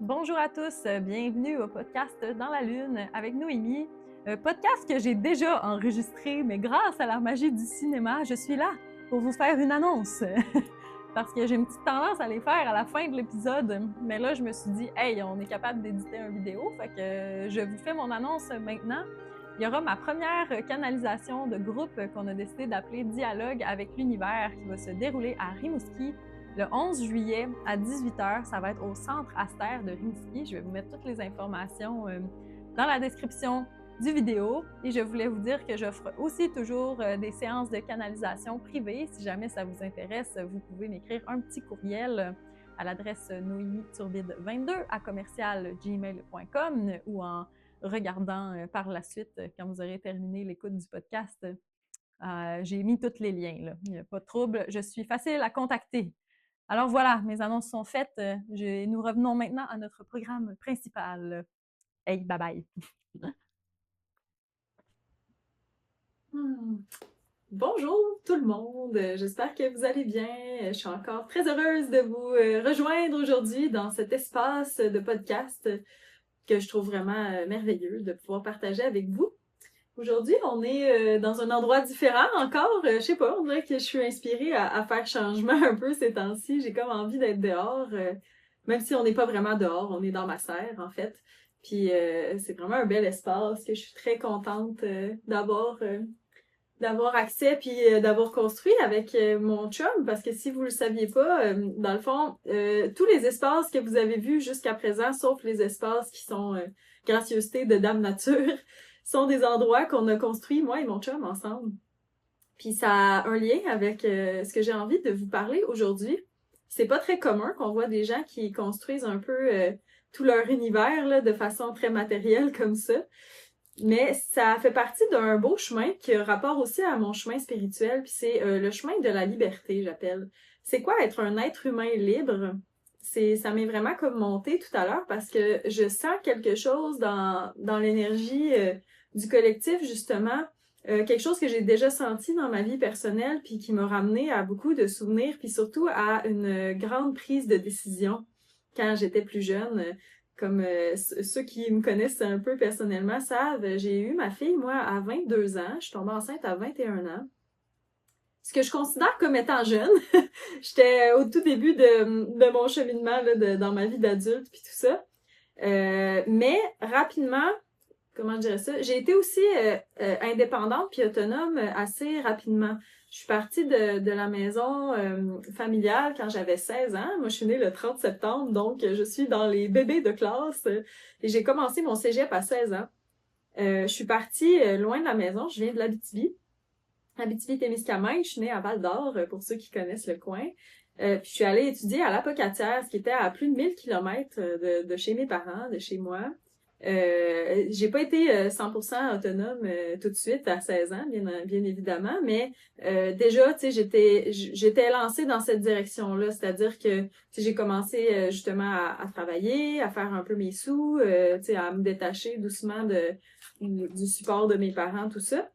Bonjour à tous, bienvenue au podcast Dans la Lune avec Noémie. Podcast que j'ai déjà enregistré, mais grâce à la magie du cinéma, je suis là pour vous faire une annonce. Parce que j'ai une petite tendance à les faire à la fin de l'épisode. Mais là, je me suis dit, hey, on est capable d'éditer une vidéo, fait que je vous fais mon annonce maintenant. Il y aura ma première canalisation de groupe qu'on a décidé d'appeler Dialogue avec l'univers qui va se dérouler à Rimouski le 11 juillet à 18h. Ça va être au centre Aster de Rimouski. Je vais vous mettre toutes les informations dans la description du vidéo. Et je voulais vous dire que j'offre aussi toujours des séances de canalisation privées. Si jamais ça vous intéresse, vous pouvez m'écrire un petit courriel à l'adresse noemiturbide22@gmail.com ou en regardant par la suite quand vous aurez terminé l'écoute du podcast. J'ai mis tous les liens, là. Il n'y a pas de trouble. Je suis facile à contacter. Alors voilà, mes annonces sont faites. Nous revenons maintenant à notre programme principal. Hey, bye bye. Hmm. Bonjour tout le monde, j'espère que vous allez bien. Je suis encore très heureuse de vous rejoindre aujourd'hui dans cet espace de podcast que je trouve vraiment merveilleux de pouvoir partager avec vous. Aujourd'hui, on est dans un endroit différent encore. Je sais pas, on dirait que je suis inspirée à faire changement un peu ces temps-ci. J'ai comme envie d'être dehors, même si on n'est pas vraiment dehors, on est dans ma serre en fait. Puis c'est vraiment un bel espace que je suis très contente d'avoir accès puis d'avoir construit avec mon chum, parce que si vous le saviez pas, dans le fond, tous les espaces que vous avez vus jusqu'à présent, sauf les espaces qui sont gracieuseté de Dame Nature, sont des endroits qu'on a construits, moi et mon chum, ensemble. Puis ça a un lien avec ce que j'ai envie de vous parler aujourd'hui. C'est pas très commun qu'on voit des gens qui construisent un peu tout leur univers là, de façon très matérielle comme ça. Mais ça fait partie d'un beau chemin qui a rapport aussi à mon chemin spirituel, puis c'est le chemin de la liberté, j'appelle. C'est quoi être un être humain libre? Ça m'est vraiment comme monté tout à l'heure parce que je sens quelque chose dans l'énergie du collectif, justement, quelque chose que j'ai déjà senti dans ma vie personnelle, puis qui m'a ramené à beaucoup de souvenirs, puis surtout à une grande prise de décision quand j'étais plus jeune. Comme ceux qui me connaissent un peu personnellement savent, j'ai eu ma fille, moi, à 22 ans. Je suis tombée enceinte à 21 ans. Ce que je considère comme étant jeune. J'étais au tout début de mon cheminement là, dans ma vie d'adulte puis tout ça. Mais rapidement, comment je dirais ça, j'ai été aussi indépendante puis autonome assez rapidement. Je suis partie de la maison familiale quand j'avais 16 ans. Moi, je suis née le 30 septembre, donc je suis dans les bébés de classe. Et j'ai commencé mon cégep à 16 ans. Je suis partie loin de la maison. Je viens de l'Abitibi. Abitibi-Témiscamingue. Je suis née à Val-d'Or, pour ceux qui connaissent le coin. Puis je suis allée étudier à l'Apocatière, ce qui était à plus de 1000 kilomètres de chez mes parents, de chez moi. J'ai pas été 100% autonome tout de suite à 16 ans, bien évidemment, mais déjà, tu sais, j'étais lancée dans cette direction-là, c'est-à-dire que tu sais, j'ai commencé justement à travailler, à faire un peu mes sous, tu sais, à me détacher doucement du support de mes parents, tout ça.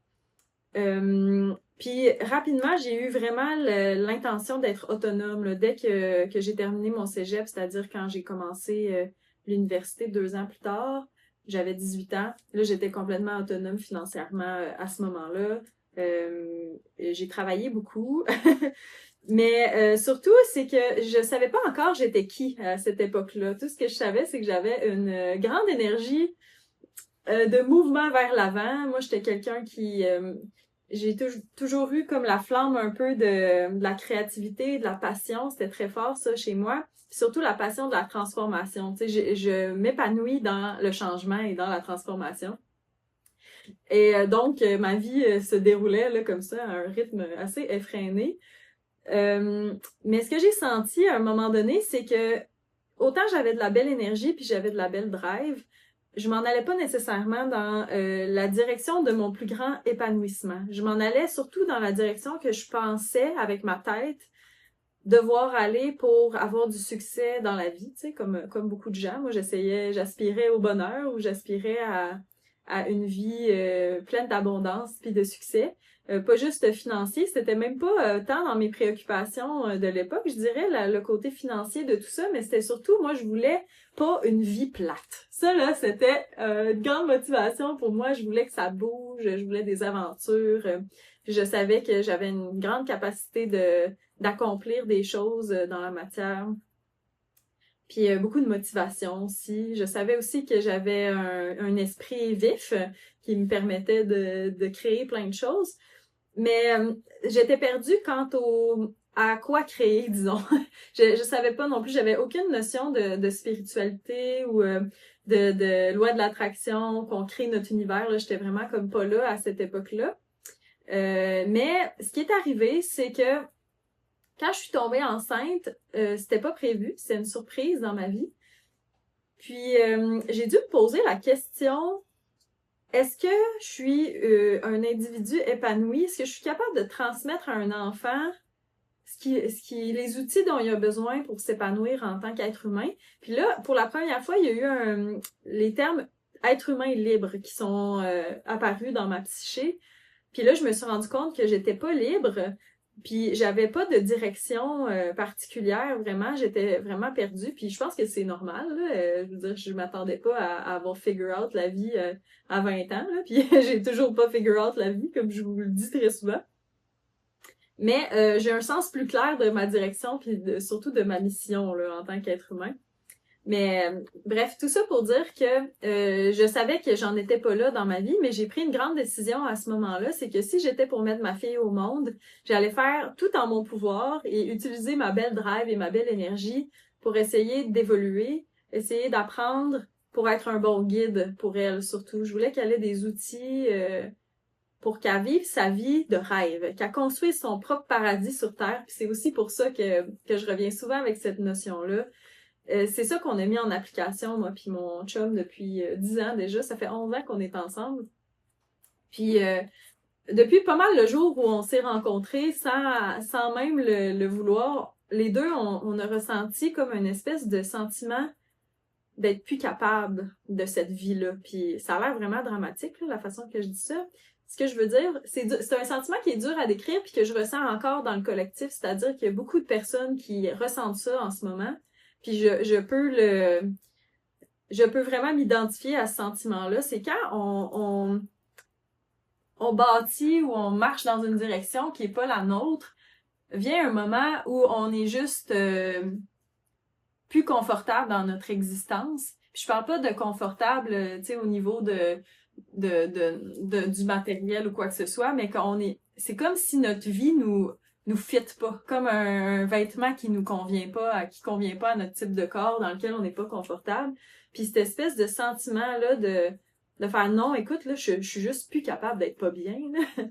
Puis rapidement, j'ai eu vraiment l'intention d'être autonome là, dès que j'ai terminé mon cégep, c'est-à-dire quand j'ai commencé l'université 2 ans plus tard. J'avais 18 ans. Là, j'étais complètement autonome financièrement à ce moment-là. J'ai travaillé beaucoup. Mais surtout, c'est que je savais pas encore j'étais qui à cette époque-là. Tout ce que je savais, c'est que j'avais une grande énergie de mouvement vers l'avant. Moi, j'étais quelqu'un qui j'ai toujours eu comme la flamme un peu de la créativité, de la passion. C'était très fort, ça, chez moi. Puis surtout la passion de la transformation. Tu sais, je m'épanouis dans le changement et dans la transformation. Et donc, ma vie se déroulait là, comme ça, à un rythme assez effréné. Mais ce que j'ai senti à un moment donné, c'est que autant j'avais de la belle énergie puis j'avais de la belle drive, je m'en allais pas nécessairement dans la direction de mon plus grand épanouissement. Je m'en allais surtout dans la direction que je pensais avec ma tête devoir aller pour avoir du succès dans la vie, tu sais, comme beaucoup de gens. Moi, j'aspirais au bonheur ou j'aspirais à une vie pleine d'abondance puis de succès. Pas juste financier, c'était même pas tant dans mes préoccupations de l'époque, je dirais, le côté financier de tout ça, mais c'était surtout, moi, je voulais pas une vie plate. Ça, là, c'était une grande motivation pour moi. Je voulais que ça bouge, je voulais des aventures. Je savais que j'avais une grande capacité d'accomplir des choses dans la matière. Puis beaucoup de motivation aussi. Je savais aussi que j'avais un esprit vif qui me permettait de créer plein de choses. Mais j'étais perdue quant à quoi créer, disons. Je savais pas non plus, j'avais aucune notion de spiritualité ou de loi de l'attraction, qu'on crée notre univers. Là, j'étais vraiment comme pas là à cette époque-là. Mais ce qui est arrivé, c'est que quand je suis tombée enceinte, c'était pas prévu, c'était une surprise dans ma vie. Puis j'ai dû me poser la question, est-ce que je suis un individu épanoui? Est-ce que je suis capable de transmettre à un enfant les outils dont il a besoin pour s'épanouir en tant qu'être humain? Puis là, pour la première fois, il y a eu les termes être humain libre qui sont apparus dans ma psyché. Puis là, je me suis rendu compte que j'étais pas libre, puis j'avais pas de direction particulière, vraiment. J'étais vraiment perdue, puis je pense que c'est normal, là. Je veux dire, je m'attendais pas à avoir figure out la vie à 20 ans, là, puis j'ai toujours pas figure out la vie, comme je vous le dis très souvent. Mais j'ai un sens plus clair de ma direction, puis surtout de ma mission, là, en tant qu'être humain. Mais bref, tout ça pour dire que je savais que j'en étais pas là dans ma vie, mais j'ai pris une grande décision à ce moment-là, c'est que si j'étais pour mettre ma fille au monde, j'allais faire tout en mon pouvoir et utiliser ma belle drive et ma belle énergie pour essayer d'évoluer, essayer d'apprendre pour être un bon guide pour elle surtout. Je voulais qu'elle ait des outils pour qu'elle vive sa vie de rêve, qu'elle construise son propre paradis sur Terre. Puis c'est aussi pour ça que je reviens souvent avec cette notion-là. C'est ça qu'on a mis en application, moi puis mon chum, depuis 10 ans déjà. Ça fait 11 ans qu'on est ensemble. Puis depuis pas mal le jour où on s'est rencontrés, sans même le vouloir, les deux, on a ressenti comme une espèce de sentiment d'être plus capable de cette vie-là. Puis ça a l'air vraiment dramatique, là, la façon que je dis ça. Ce que je veux dire, c'est un sentiment qui est dur à décrire puis que je ressens encore dans le collectif, c'est-à-dire qu'il y a beaucoup de personnes qui ressentent ça en ce moment. Puis je peux vraiment m'identifier à ce sentiment-là. C'est quand on bâtit ou on marche dans une direction qui est pas la nôtre, vient un moment où on est juste plus confortable dans notre existence. Puis je parle pas de confortable, tu sais, au niveau du matériel ou quoi que ce soit, mais c'est comme si notre vie nous fit pas, comme un vêtement qui convient pas à notre type de corps dans lequel on n'est pas confortable. Puis cette espèce de sentiment là de faire non, écoute là, je suis juste plus capable d'être pas bien, là.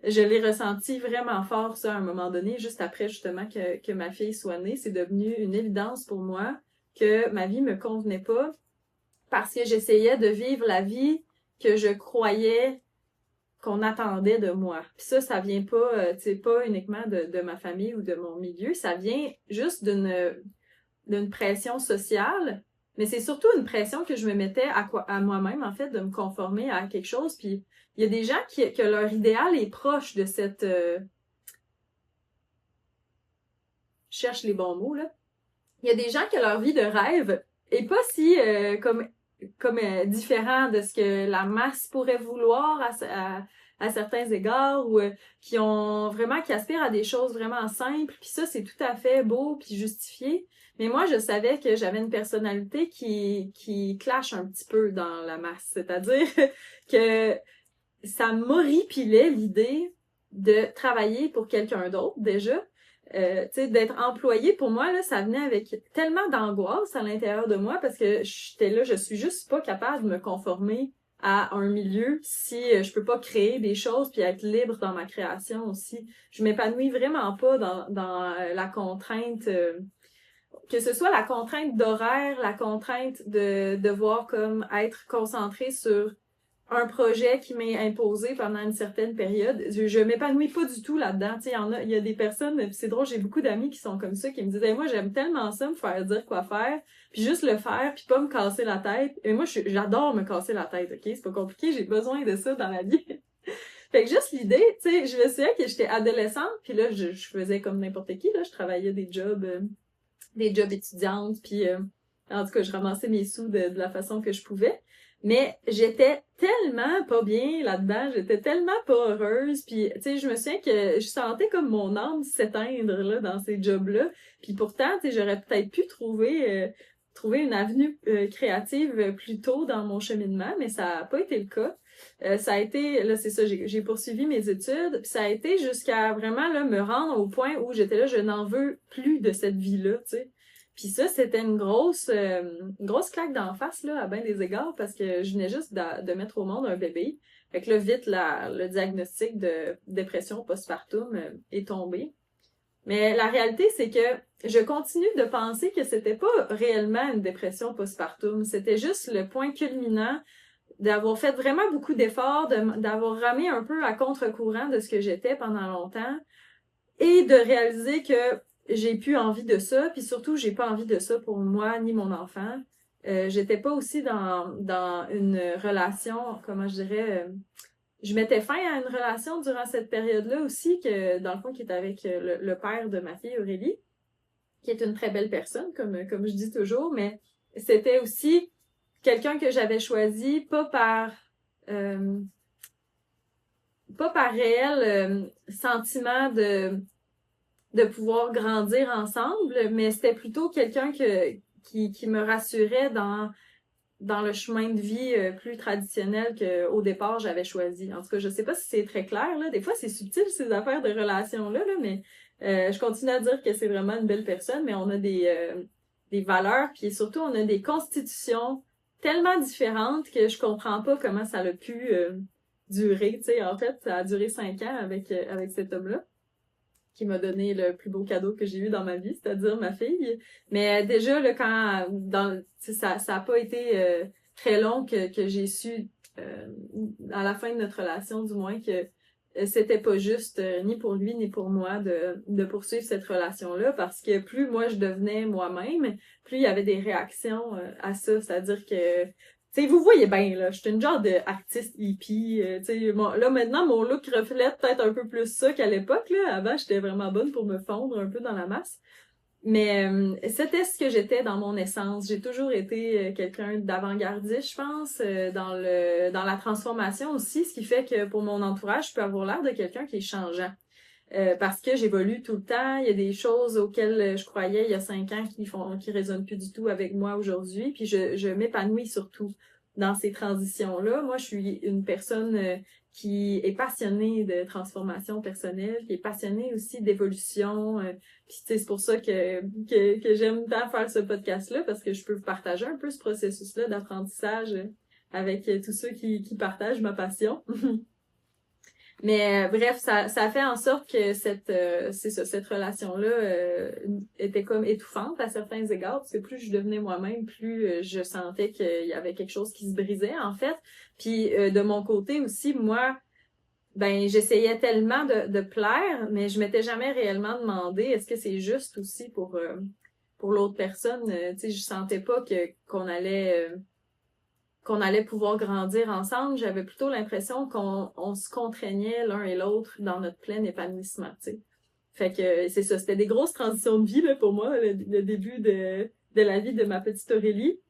Je l'ai ressenti vraiment fort ça à un moment donné, juste après justement que ma fille soit née, c'est devenu une évidence pour moi que ma vie me convenait pas parce que j'essayais de vivre la vie que je croyais qu'on attendait de moi. Puis ça vient pas, tu sais, pas uniquement de ma famille ou de mon milieu, ça vient juste d'une pression sociale, mais c'est surtout une pression que je me mettais à moi-même, en fait, de me conformer à quelque chose. Puis il y a des gens que leur idéal est proche de cette... je cherche les bons mots, là. Il y a des gens que leur vie de rêve est pas si comme différent de ce que la masse pourrait vouloir à certains égards ou qui aspirent à des choses vraiment simples, puis ça c'est tout à fait beau puis justifié. Mais moi je savais que j'avais une personnalité qui clash un petit peu dans la masse, c'est-à-dire que ça m'horripilait l'idée de travailler pour quelqu'un d'autre déjà. Tu sais, d'être employée, pour moi, là, ça venait avec tellement d'angoisse à l'intérieur de moi parce que je suis juste pas capable de me conformer à un milieu si je peux pas créer des choses puis être libre dans ma création aussi. Je m'épanouis vraiment pas dans la contrainte, que ce soit la contrainte d'horaire, la contrainte de devoir comme être concentrée sur un projet qui m'est imposé pendant une certaine période. Je m'épanouis pas du tout là-dedans. Tu sais, il y a des personnes, puis c'est drôle, j'ai beaucoup d'amis qui sont comme ça, qui me disent, hey, moi, j'aime tellement ça, me faire dire quoi faire, puis juste le faire, puis pas me casser la tête. Et moi, j'adore me casser la tête, ok? C'est pas compliqué, j'ai besoin de ça dans la vie. Fait que juste l'idée, tu sais, je me souviens que j'étais adolescente, puis là, je faisais comme n'importe qui, là, je travaillais des jobs étudiantes, puis en tout cas, je ramassais mes sous de la façon que je pouvais. Mais j'étais tellement pas bien là-dedans, j'étais tellement pas heureuse, puis tu sais, je me souviens que je sentais comme mon âme s'éteindre là dans ces jobs-là, puis pourtant, tu sais, j'aurais peut-être pu trouver une avenue créative plus tôt dans mon cheminement, mais ça a pas été le cas. Ça a été, là c'est ça, j'ai poursuivi mes études, puis ça a été jusqu'à vraiment là me rendre au point où j'étais là, je n'en veux plus de cette vie-là, tu sais. Puis ça, c'était une grosse claque d'en face, là, à bien des égards, parce que je venais juste de mettre au monde un bébé. Fait que là, vite, le diagnostic de dépression postpartum est tombé. Mais la réalité, c'est que je continue de penser que c'était pas réellement une dépression postpartum. C'était juste le point culminant d'avoir fait vraiment beaucoup d'efforts, d'avoir ramé un peu à contre-courant de ce que j'étais pendant longtemps et de réaliser que j'ai plus envie de ça, puis surtout, j'ai pas envie de ça pour moi ni mon enfant. J'étais pas aussi dans une relation, comment je dirais, je mettais fin à une relation durant cette période-là aussi, que dans le fond, qui est avec le père de ma fille, Aurélie, qui est une très belle personne, comme je dis toujours, mais c'était aussi quelqu'un que j'avais choisi pas par réel sentiment de pouvoir grandir ensemble, mais c'était plutôt quelqu'un qui me rassurait dans le chemin de vie plus traditionnel qu'au départ j'avais choisi. En tout cas, je sais pas si c'est très clair, là. Des fois, c'est subtil, ces affaires de relations-là, là, mais je continue à dire que c'est vraiment une belle personne, mais on a des valeurs, puis surtout, on a des constitutions tellement différentes que je comprends pas comment ça a pu durer. Tu sais, en fait, ça a duré 5 ans avec cet homme-là, qui m'a donné le plus beau cadeau que j'ai eu dans ma vie, c'est-à-dire ma fille. Mais déjà, là, ça a pas été très long que j'ai su, à la fin de notre relation, du moins, que c'était pas juste ni pour lui ni pour moi de poursuivre cette relation-là, parce que plus moi je devenais moi-même, plus il y avait des réactions à ça, c'est-à-dire que tu sais, vous voyez bien, là, je suis une genre d'artiste hippie, tu sais, là, maintenant, mon look reflète peut-être un peu plus ça qu'à l'époque, là. Avant, j'étais vraiment bonne pour me fondre un peu dans la masse. Mais c'était ce que j'étais dans mon essence. J'ai toujours été quelqu'un d'avant-gardiste, je pense, dans la transformation aussi, ce qui fait que pour mon entourage, je peux avoir l'air de quelqu'un qui est changeant. Parce que j'évolue tout le temps, il y a des choses auxquelles je croyais il y a 5 ans qui résonnent plus du tout avec moi aujourd'hui, puis je m'épanouis surtout dans ces transitions-là. Moi, je suis une personne qui est passionnée de transformation personnelle, qui est passionnée aussi d'évolution, puis c'est pour ça que j'aime tant faire ce podcast-là, parce que je peux partager un peu ce processus-là d'apprentissage avec tous ceux qui partagent ma passion. Mais bref, ça fait en sorte que cette relation-là était comme étouffante à certains égards, parce que plus je devenais moi-même, plus je sentais qu'il y avait quelque chose qui se brisait, en fait. Puis de mon côté aussi, moi, ben j'essayais tellement de plaire, mais je m'étais jamais réellement demandé est-ce que c'est juste aussi pour l'autre personne. Tu sais, je sentais pas qu'on allait pouvoir grandir ensemble. J'avais plutôt l'impression qu'on se contraignait l'un et l'autre dans notre plein épanouissement, tu sais. Fait que c'est ça, c'était des grosses transitions de vie là, pour moi, le début de la vie de ma petite Aurélie.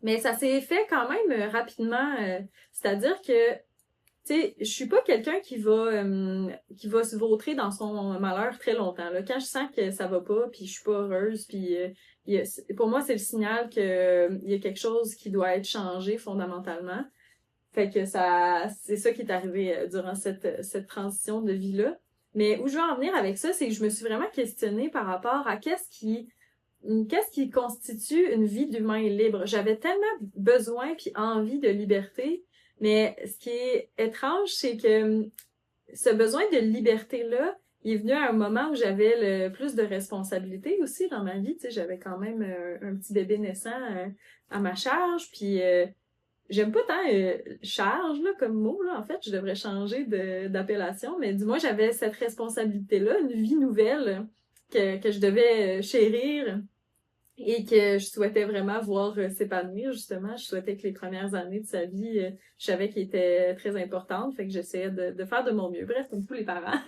Mais ça s'est fait quand même rapidement, c'est-à-dire que tu sais, je suis pas quelqu'un qui va se vautrer dans son malheur très longtemps. Là. Quand je sens que ça va pas, puis je suis pas heureuse, puis pour moi, c'est le signal que il y a quelque chose qui doit être changé fondamentalement. Fait que c'est ça qui est arrivé durant cette transition de vie-là. Mais où je veux en venir avec ça, c'est que je me suis vraiment questionnée par rapport à qu'est-ce qui constitue une vie d'humain libre. J'avais tellement besoin puis envie de liberté. Mais ce qui est étrange, c'est que ce besoin de liberté-là, il est venu à un moment où j'avais le plus de responsabilités aussi dans ma vie. Tu sais, j'avais quand même un petit bébé naissant à ma charge, puis j'aime pas tant charge là, comme mot, là. En fait, je devrais changer d'appellation, mais du moins, j'avais cette responsabilité-là, une vie nouvelle que je devais chérir et que je souhaitais vraiment voir s'épanouir, justement. Je souhaitais que les premières années de sa vie, je savais qu'elles étaient très importantes, fait que j'essayais de faire de mon mieux. Bref, comme tous les parents.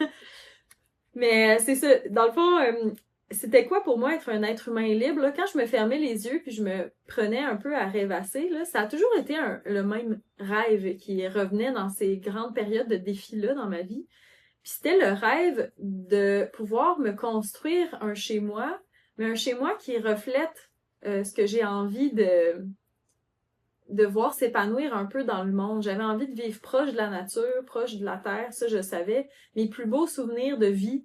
Mais c'est ça. Dans le fond, c'était quoi pour moi être un être humain libre? Là, quand je me fermais les yeux puis je me prenais un peu à rêvasser, là, ça a toujours été le même rêve qui revenait dans ces grandes périodes de défis-là dans ma vie. Puis c'était le rêve de pouvoir me construire un chez-moi, mais un chez-moi qui reflète ce que j'ai envie de voir s'épanouir un peu dans le monde. J'avais envie de vivre proche de la nature, proche de la terre, ça je savais. Mes plus beaux souvenirs de vie,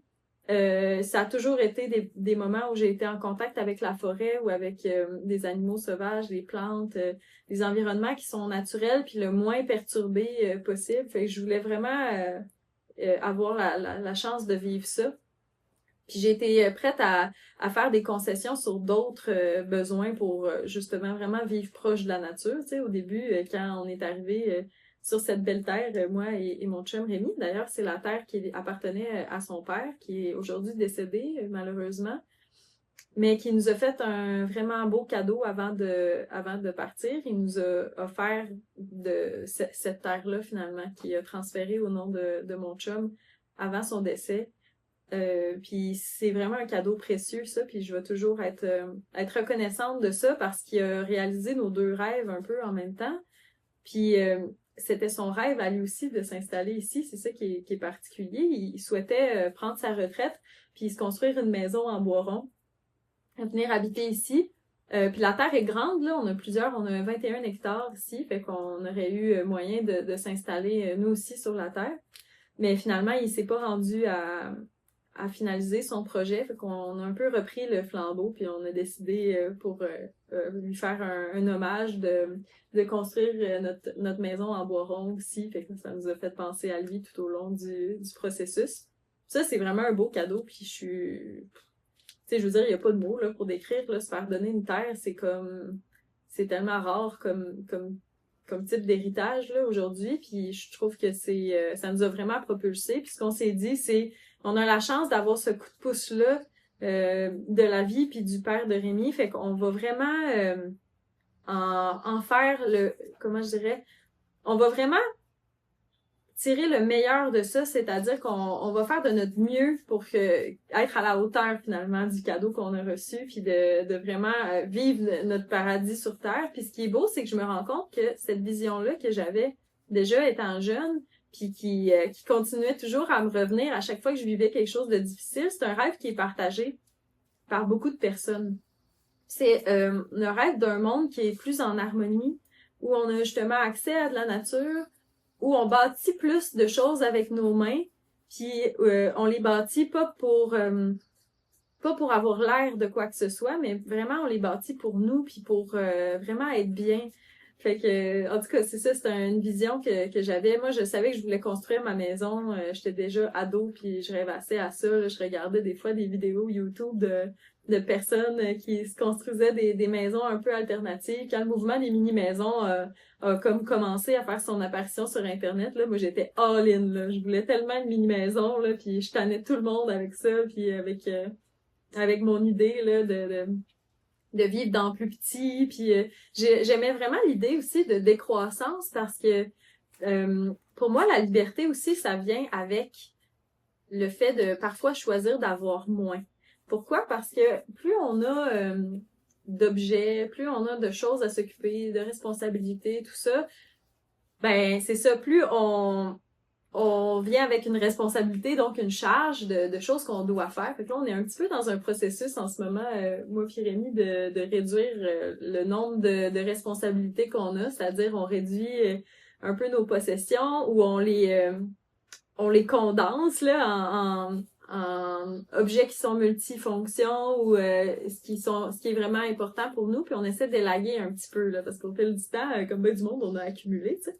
ça a toujours été des moments où j'ai été en contact avec la forêt ou avec des animaux sauvages, des plantes, des environnements qui sont naturels puis le moins perturbés possible. Fait que je voulais vraiment avoir la chance de vivre ça. Puis j'ai été prête à faire des concessions sur d'autres besoins pour justement vraiment vivre proche de la nature. Tu sais, au début, quand on est arrivé sur cette belle terre, moi et mon chum Rémi, d'ailleurs, c'est la terre qui appartenait à son père, qui est aujourd'hui décédé, malheureusement, mais qui nous a fait un vraiment beau cadeau avant de partir. Il nous a offert cette terre-là, finalement, qui a transféré au nom de mon chum avant son décès. Puis c'est vraiment un cadeau précieux, ça, puis je vais toujours être reconnaissante de ça parce qu'il a réalisé nos deux rêves un peu en même temps. Puis c'était son rêve à lui aussi de s'installer ici, c'est ça qui est particulier. Il souhaitait prendre sa retraite puis se construire une maison en bois rond, venir habiter ici. Puis la terre est grande, là, on a 21 hectares ici, fait qu'on aurait eu moyen de s'installer nous aussi sur la terre. Mais finalement, il s'est pas rendu à finaliser son projet. Fait qu'on a un peu repris le flambeau, puis on a décidé pour lui faire un hommage de construire notre maison en bois rond aussi. Fait que ça nous a fait penser à lui tout au long du processus. Ça, c'est vraiment un beau cadeau, puis je suis... Tu sais, je veux dire, il n'y a pas de mots là, pour décrire, là, se faire donner une terre, c'est tellement rare comme type d'héritage là aujourd'hui, puis je trouve que ça nous a vraiment propulsés. Puis ce qu'on s'est dit, c'est on a la chance d'avoir ce coup de pouce-là de la vie puis du père de Rémi, fait qu'on va vraiment en faire comment je dirais, on va vraiment tirer le meilleur de ça, c'est-à-dire qu'on va faire de notre mieux pour être à la hauteur finalement du cadeau qu'on a reçu, puis de vraiment vivre notre paradis sur Terre. Puis ce qui est beau, c'est que je me rends compte que cette vision-là que j'avais déjà étant jeune, puis qui continuait toujours à me revenir à chaque fois que je vivais quelque chose de difficile, c'est un rêve qui est partagé par beaucoup de personnes. C'est le rêve d'un monde qui est plus en harmonie, où on a justement accès à de la nature, où on bâtit plus de choses avec nos mains, puis on les bâtit pas pour avoir l'air de quoi que ce soit, mais vraiment on les bâtit pour nous, puis pour vraiment être bien. Fait que, en tout cas, c'est ça, c'est une vision que j'avais. Moi, je savais que je voulais construire ma maison. J'étais déjà ado, puis je rêvassais à ça. Là. Je regardais des fois des vidéos YouTube de personnes qui se construisaient des maisons un peu alternatives. Quand le mouvement des mini-maisons a comme commencé à faire son apparition sur Internet, là, moi, j'étais all-in. Là. Je voulais tellement une mini-maison, là, puis je tannais tout le monde avec ça, puis avec mon idée là de vivre dans plus petit, puis j'aimais vraiment l'idée aussi de décroissance parce que pour moi la liberté aussi ça vient avec le fait de parfois choisir d'avoir moins. Pourquoi? Parce que plus on a d'objets, plus on a de choses à s'occuper, de responsabilités, tout ça, ben c'est ça, plus on vient avec une responsabilité, donc une charge de choses qu'on doit faire. Fait que là, on est un petit peu dans un processus en ce moment, moi et Rémi, de réduire le nombre de responsabilités qu'on a, c'est-à-dire on réduit un peu nos possessions ou on les condense là en objets qui sont multifonctions ou ce qui est vraiment important pour nous, puis on essaie d'élaguer un petit peu là, parce qu'au fil du temps, comme ben du monde, on a accumulé, tu sais.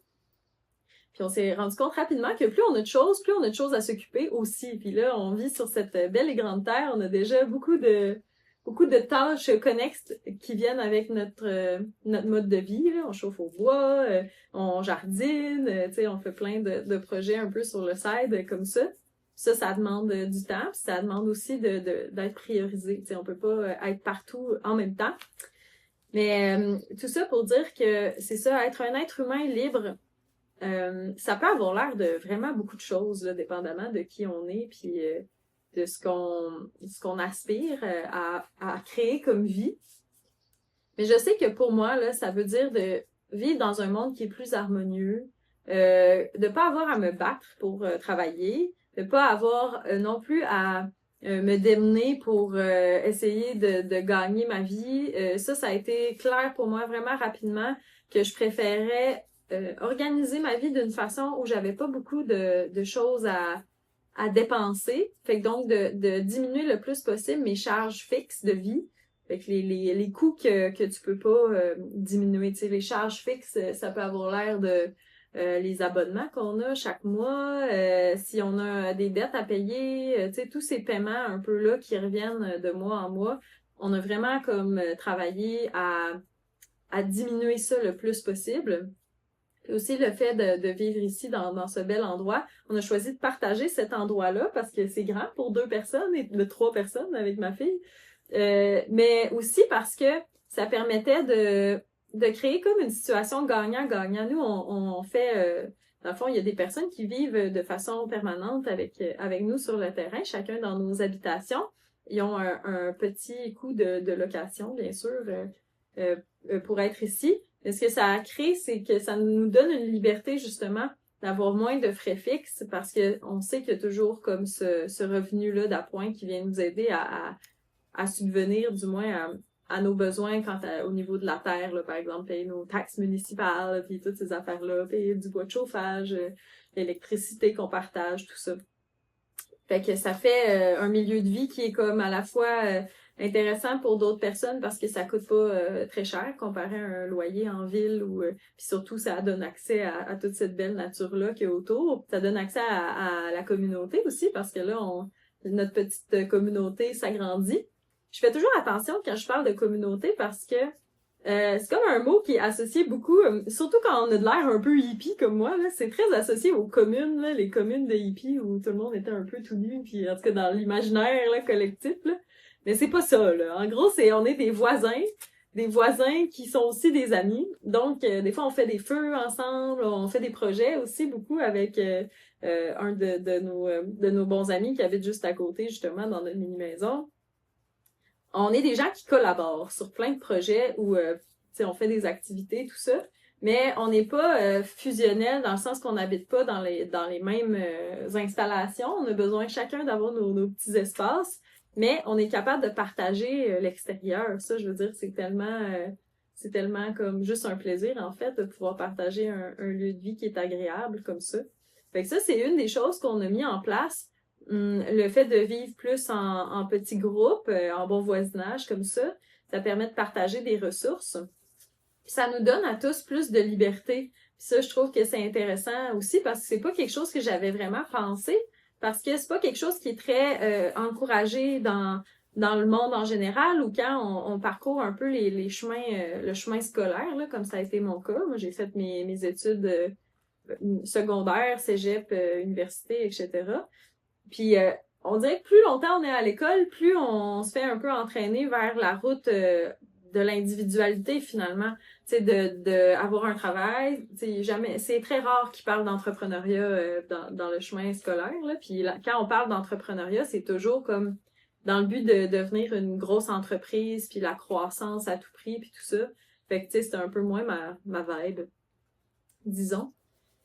Puis on s'est rendu compte rapidement que plus on a de choses à s'occuper aussi. Puis là, on vit sur cette belle et grande terre. On a déjà beaucoup de beaucoup de tâches connexes qui viennent avec notre mode de vie, là. On chauffe au bois, on jardine, tu sais, on fait plein de projets un peu sur le side comme ça. Ça demande du temps, puis ça demande aussi d'être priorisé. Tu sais, on peut pas être partout en même temps. Mais tout ça pour dire que c'est ça, être un être humain libre, ça peut avoir l'air de vraiment beaucoup de choses, là, dépendamment de qui on est, puis de ce qu'on aspire à créer comme vie. Mais je sais que pour moi, là, ça veut dire de vivre dans un monde qui est plus harmonieux, de pas avoir à me battre pour travailler, de pas avoir non plus à me démener pour essayer de gagner ma vie. Ça a été clair pour moi vraiment rapidement que je préférais organiser ma vie d'une façon où j'avais pas beaucoup de choses à dépenser. Fait que donc de diminuer le plus possible mes charges fixes de vie. Fait que les coûts que tu peux pas diminuer. Tu sais, les charges fixes, ça peut avoir l'air de les abonnements qu'on a chaque mois, si on a des dettes à payer, tu sais, tous ces paiements un peu là qui reviennent de mois en mois, on a vraiment comme travaillé à diminuer ça le plus possible. Puis aussi le fait de vivre ici dans ce bel endroit. On a choisi de partager cet endroit-là parce que c'est grand pour 2 personnes et de 3 personnes avec ma fille. Mais aussi parce que ça permettait de créer comme une situation gagnant-gagnant. Nous, on fait... dans le fond, il y a des personnes qui vivent de façon permanente avec nous sur le terrain, chacun dans nos habitations. Ils ont un petit coût de location, bien sûr, pour être ici. Mais ce que ça a créé, c'est que ça nous donne une liberté, justement, d'avoir moins de frais fixes parce que on sait qu'il y a toujours comme ce revenu-là d'appoint qui vient nous aider à subvenir, du moins, à nos besoins au niveau de la terre, là, par exemple, payer nos taxes municipales, puis toutes ces affaires-là, payer du bois de chauffage, l'électricité qu'on partage, tout ça. Fait que ça fait un milieu de vie qui est comme à la fois intéressant pour d'autres personnes parce que ça coûte pas très cher comparé à un loyer en ville ou puis surtout ça donne accès à toute cette belle nature-là qui est autour. Ça donne accès à la communauté aussi parce que là, notre petite communauté s'agrandit. Je fais toujours attention quand je parle de communauté parce que c'est comme un mot qui est associé beaucoup, surtout quand on a de l'air un peu hippie comme moi, là, c'est très associé aux communes, là, les communes de hippies où tout le monde était un peu tout nu, puis en tout cas dans l'imaginaire là, collectif. Là. Mais c'est pas ça, là. En gros, on est des voisins qui sont aussi des amis. Donc, des fois, on fait des feux ensemble, on fait des projets aussi beaucoup avec un de nos bons amis qui habite juste à côté, justement, dans notre mini-maison. On est des gens qui collaborent sur plein de projets où on fait des activités, tout ça, mais on n'est pas fusionnel dans le sens qu'on n'habite pas dans les mêmes installations. On a besoin chacun d'avoir nos petits espaces, mais on est capable de partager l'extérieur. Ça, je veux dire, c'est tellement comme juste un plaisir, en fait, de pouvoir partager un lieu de vie qui est agréable comme ça. Fait que ça, c'est une des choses qu'on a mis en place. Le fait de vivre plus en petits groupes, en bon voisinage comme ça permet de partager des ressources. Puis ça nous donne à tous plus de liberté. Puis ça, je trouve que c'est intéressant aussi parce que c'est pas quelque chose que j'avais vraiment pensé, parce que c'est pas quelque chose qui est très encouragé dans le monde en général ou quand on parcourt un peu les chemins, le chemin scolaire, là, comme ça a été mon cas. Moi, j'ai fait mes études secondaires, cégep, université, etc. Puis on dirait que plus longtemps on est à l'école, plus on se fait un peu entraîner vers la route de l'individualité finalement. Tu sais, de avoir un travail. Tu sais, c'est très rare qu'ils parlent d'entrepreneuriat dans le chemin scolaire. Là. Puis quand on parle d'entrepreneuriat, c'est toujours comme dans le but de devenir une grosse entreprise, puis la croissance à tout prix, puis tout ça. Fait que tu sais, c'est un peu moins ma vibe, disons.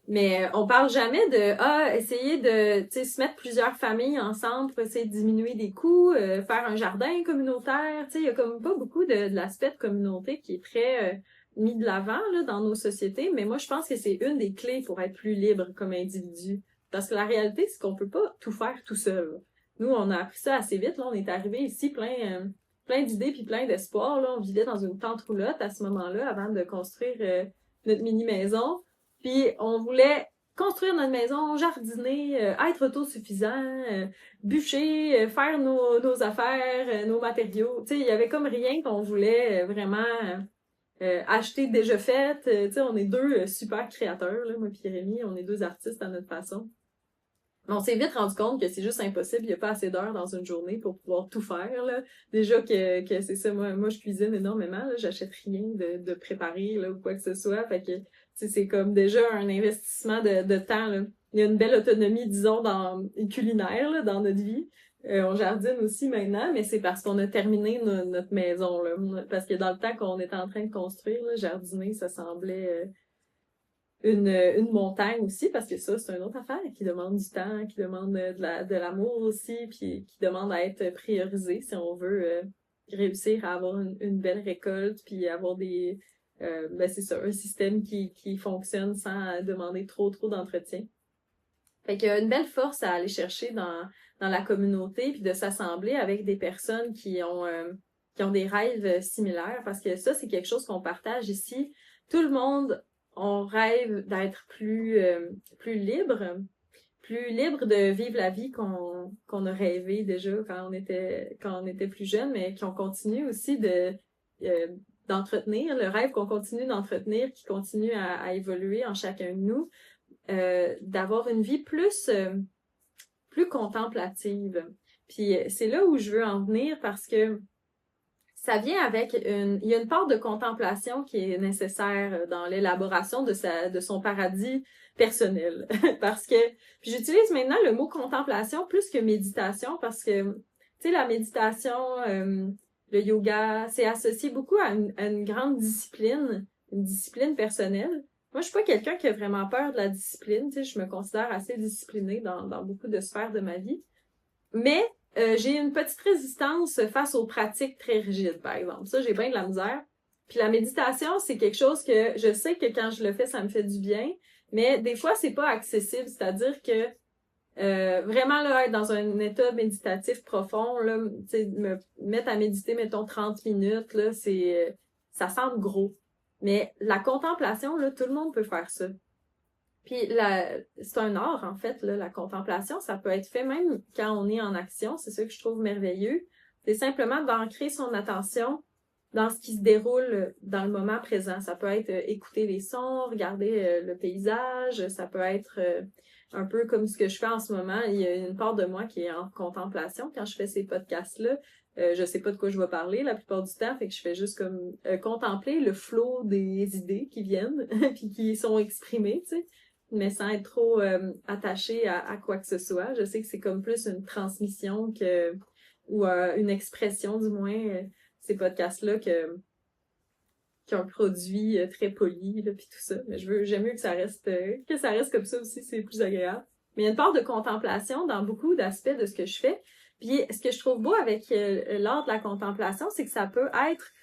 Mais on parle jamais de essayer de se mettre plusieurs familles ensemble pour essayer de diminuer des coûts, faire un jardin communautaire. Tu sais, il y a comme pas beaucoup de l'aspect de communauté qui est très mis de l'avant là dans nos sociétés. Mais moi, je pense que c'est une des clés pour être plus libre comme individu. Parce que la réalité, c'est qu'on peut pas tout faire tout seul. Là. Nous, on a appris ça assez vite. Là, on est arrivé ici plein d'idées puis plein d'espoir. Là, on vivait dans une tente roulotte à ce moment-là avant de construire notre mini maison. Puis on voulait construire notre maison, jardiner, être autosuffisant, bûcher, faire nos affaires, nos matériaux. Tu sais, il y avait comme rien qu'on voulait vraiment acheter déjà fait. Tu sais, on est deux super créateurs, là, moi et Rémi, on est deux artistes à notre façon. Mais on s'est vite rendu compte que c'est juste impossible, il n'y a pas assez d'heures dans une journée pour pouvoir tout faire, là. Déjà que c'est ça, moi je cuisine énormément, là, j'achète rien de préparé, là, ou quoi que ce soit, fait que, c'est comme déjà un investissement de temps, là. Il y a une belle autonomie, disons, culinaire, là, dans notre vie. On jardine aussi maintenant, mais c'est parce qu'on a terminé notre maison, là. Parce que dans le temps qu'on était en train de construire, là, jardiner, ça semblait une montagne aussi, parce que ça, c'est une autre affaire qui demande du temps, qui demande de l'amour aussi, puis qui demande à être priorisé si on veut réussir à avoir une belle récolte, puis avoir c'est ça, un système qui fonctionne sans demander trop d'entretien. Fait qu'il y a une belle force à aller chercher dans la communauté, puis de s'assembler avec des personnes qui ont des rêves similaires, parce que ça, c'est quelque chose qu'on partage ici. Tout le monde, on rêve d'être plus libre de vivre la vie qu'on a rêvé déjà quand on était plus jeune, mais qu'on continue aussi d'entretenir, le rêve qu'on continue d'entretenir, qui continue à évoluer en chacun de nous, d'avoir une vie plus contemplative. Puis c'est là où je veux en venir, parce que ça vient avec il y a une part de contemplation qui est nécessaire dans l'élaboration de son paradis personnel. Parce que, puis j'utilise maintenant le mot contemplation plus que méditation, parce que, tu sais, la méditation, le yoga, c'est associé beaucoup à une grande discipline, une discipline personnelle. Moi, je suis pas quelqu'un qui a vraiment peur de la discipline, tu sais, je me considère assez disciplinée dans beaucoup de sphères de ma vie. Mais j'ai une petite résistance face aux pratiques très rigides, par exemple. Ça, j'ai bien de la misère. Puis la méditation, c'est quelque chose que je sais que quand je le fais, ça me fait du bien, mais des fois, c'est pas accessible. C'est-à-dire que vraiment, là, être dans un état méditatif profond, là, tu sais, me mettre à méditer, mettons, 30 minutes, là, ça semble gros. Mais la contemplation, là, tout le monde peut faire ça. Puis c'est un art, en fait, là, la contemplation. Ça peut être fait même quand on est en action. C'est ça que je trouve merveilleux. C'est simplement d'ancrer son attention dans ce qui se déroule dans le moment présent. Ça peut être écouter les sons, regarder le paysage. Ça peut être un peu comme ce que je fais en ce moment. Il y a une part de moi qui est en contemplation quand je fais ces podcasts-là. Je sais pas de quoi je vais parler la plupart du temps, fait que je fais juste comme contempler le flot des idées qui viennent puis qui sont exprimées, tu sais, mais sans être trop attachée à quoi que ce soit. Je sais que c'est comme plus une transmission ou une expression du moins, ces podcasts-là qui ont un produit très poli, là, puis tout ça. Mais j'aime mieux que ça reste comme ça aussi, c'est plus agréable. Mais il y a une part de contemplation dans beaucoup d'aspects de ce que je fais. Puis ce que je trouve beau avec l'art de la contemplation, c'est que ça peut être